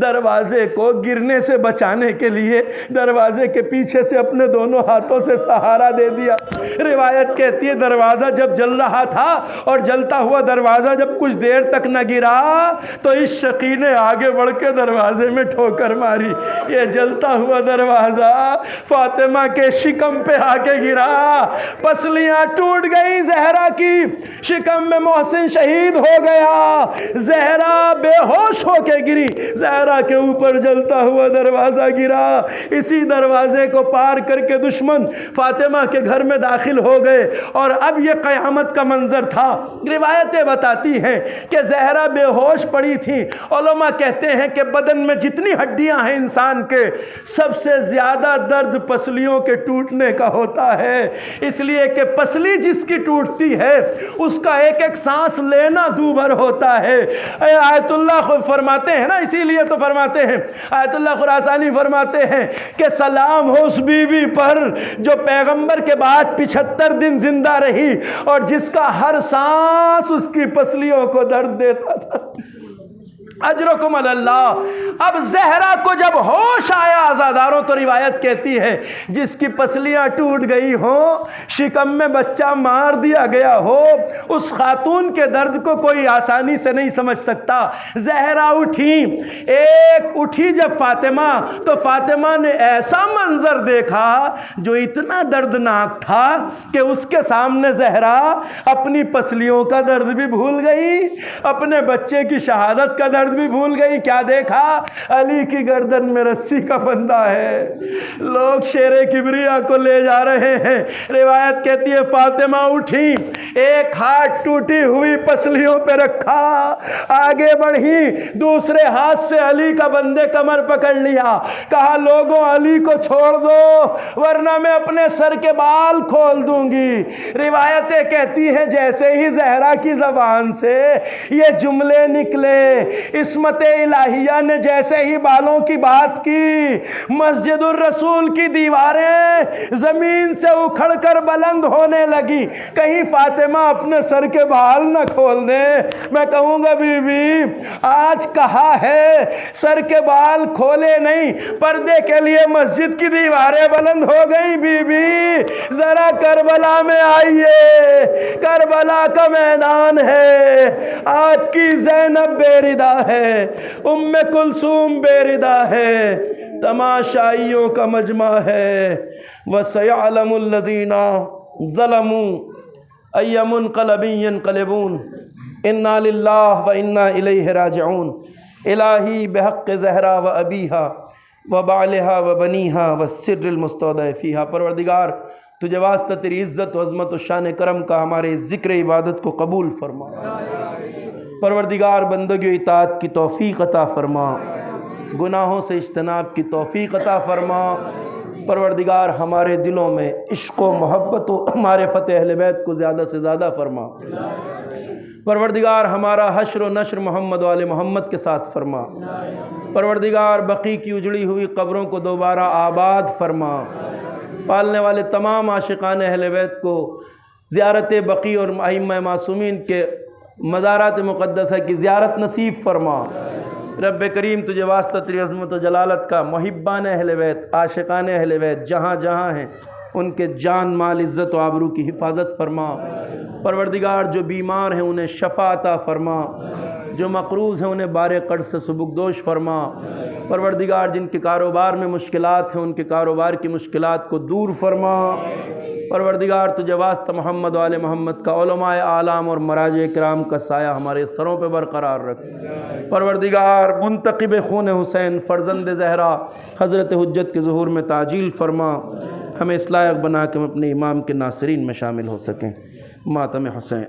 دروازے کو گرنے سے بچانے کے لیے دروازے کے پیچھے سے اپنے دونوں ہاتھوں سے سہارا دے دیا۔ روایت کہتی ہے دروازہ جب جل رہا تھا اور جلتا ہوا دروازہ جب کچھ دیر تک نہ گرا تو اس شقی نے آگے بڑھ کے دروازے میں ٹھوکر ماری، یہ جلتا ہوا دروازہ فاطمہ کے شکم پہ آ کے گرا، پسلیاں ٹوٹ گئی زہرا کی، شکم میں محسن شہید ہو گیا، زہرا بے ہوش ہو کے گری، زہرا کے اوپر جلتا ہوا دروازہ گرا۔ اسی دروازے کو پار کر کے دشمن فاطمہ کے گھر میں داخل ہو گئے اور اب یہ قیامت کا منظر تھا۔ روایتیں بتاتی ہیں کہ زہرا بے ہوش پڑی تھی۔ علماء کہتے ہیں کہ بدن میں جتنی ہڈیاں ہیں انسان کے، سب سے زیادہ درد پسلیوں کے ٹوٹنے کا ہوتا ہے، اس لیے کہ پسلی جس کی ٹوٹتی ہے اس کا ایک ایک سانس لینا دوبھر ہوتا ہے۔ آیت اللہ خود فرماتے ہیں نا، اسی لیے تو فرماتے ہیں، آیت اللہ خراسانی فرماتے ہیں کہ سلام ہو اس بی بی پر جو پیغمبر کے بعد 75 دن زندہ رہی اور جس کا ہر سانس اس کی پسلیوں کو درد دیتا تھا۔ اجرکم علی اللہ۔ اب زہرا کو جب ہوش آیا آزاداروں تو روایت کہتی ہے جس کی پسلیاں ٹوٹ گئی ہوں، شکم میں بچہ مار دیا گیا ہو، اس خاتون کے درد کو کوئی آسانی سے نہیں سمجھ سکتا۔ زہرا اٹھی، ایک اٹھی جب فاطمہ، تو فاطمہ نے ایسا منظر دیکھا جو اتنا دردناک تھا کہ اس کے سامنے زہرا اپنی پسلیوں کا درد بھی بھول گئی، اپنے بچے کی شہادت کا درد درد بھی بھول گئی، کیا دیکھا؟ علی کی گردن میں رسی کا پھندا ہے، لوگ شیر کبریا کو لے جا رہے ہیں۔ روایت کہتی ہے فاطمہ اٹھی، ایک ہاتھ ٹوٹی ہوئی پسلیوں پہ رکھا، آگے بڑھی، دوسرے ہاتھ سے علی کا بندے کمر پکڑ لیا، کہا لوگوں علی کو چھوڑ دو ورنہ میں اپنے سر کے بال کھول دوں گی۔ روایتیں کہتی ہیں جیسے ہی زہرا کی زبان سے یہ جملے نکلے، عصمت الہیہ نے جیسے ہی بالوں کی بات کی، مسجد الرسول کی دیواریں زمین سے اکھڑ کر بلند ہونے لگی۔ کہیں فاطمہ اپنے سر کے بال نہ کھول دیں۔ میں کہوں گا بی بی آج کہا ہے سر کے بال کھولے نہیں، پردے کے لیے مسجد کی دیواریں بلند ہو گئی۔ بی بی ذرا کربلا میں آئیے، کربلا کا میدان ہے، آپ کی زینب بے ردا ہے، ام کلثوم بے ردا ہے، تماشائیوں کا مجمع ہے۔ وَسَيَعْلَمُ الَّذِينَ ظَلَمُوا أَيَّ مُنْقَلَبٍ يَنْقَلِبُونَ اِنَّا لِلَّهِ وَإِنَّا إِلَيْهِ رَاجِعُونَ الہی بحق زہرا و ابیہا و بعلہا و بنیہا و السر المستودع فیہا۔ پروردگار تجھے واسطہ تیری عزت و عظمت و شان کرم کا ہمارے ذکر عبادت کو قبول فرما۔ پروردگار بندگی و اطاعت کی توفیق عطا فرما، گناہوں سے اجتناب کی توفیق عطا فرما۔ پروردگار ہمارے دلوں میں عشق و محبت و معرفت اہل بیت کو زیادہ سے زیادہ فرما۔ پروردگار ہمارا حشر و نشر محمد و آل محمد کے ساتھ فرما۔ پروردگار بقی کی اجڑی ہوئی قبروں کو دوبارہ آباد فرما۔ پالنے والے تمام عاشقان اہل بیت کو زیارت بقی اور ائمہ معصومین کے مزارات مقدسہ کی زیارت نصیب فرما۔ رب کریم تجھے واسطہ تیری عظمت و جلالت کا محبان اہل بیت، عاشقان اہل بیت جہاں جہاں ہیں ان کے جان مال عزت و آبرو کی حفاظت فرما۔ پروردگار جو بیمار ہیں انہیں شفا عطا فرما، جو مقروض ہیں انہیں بار قرض سے سبکدوش فرما۔ پروردگار جن کے کاروبار میں مشکلات ہیں ان کے کاروبار کی مشکلات کو دور فرما۔ پروردگار تجھے واسطہ محمد و آل محمد کا علماء اعلام اور مراجع کرام کا سایہ ہمارے سروں پہ برقرار رکھ۔ پروردگار منتقب خون حسین فرزند زہرا حضرت حجت کے ظہور میں تعجیل فرما، ہمیں اس لائق بنا کہ ہم اپنے امام کے ناصرین میں شامل ہو سکیں۔ ماتم حسین۔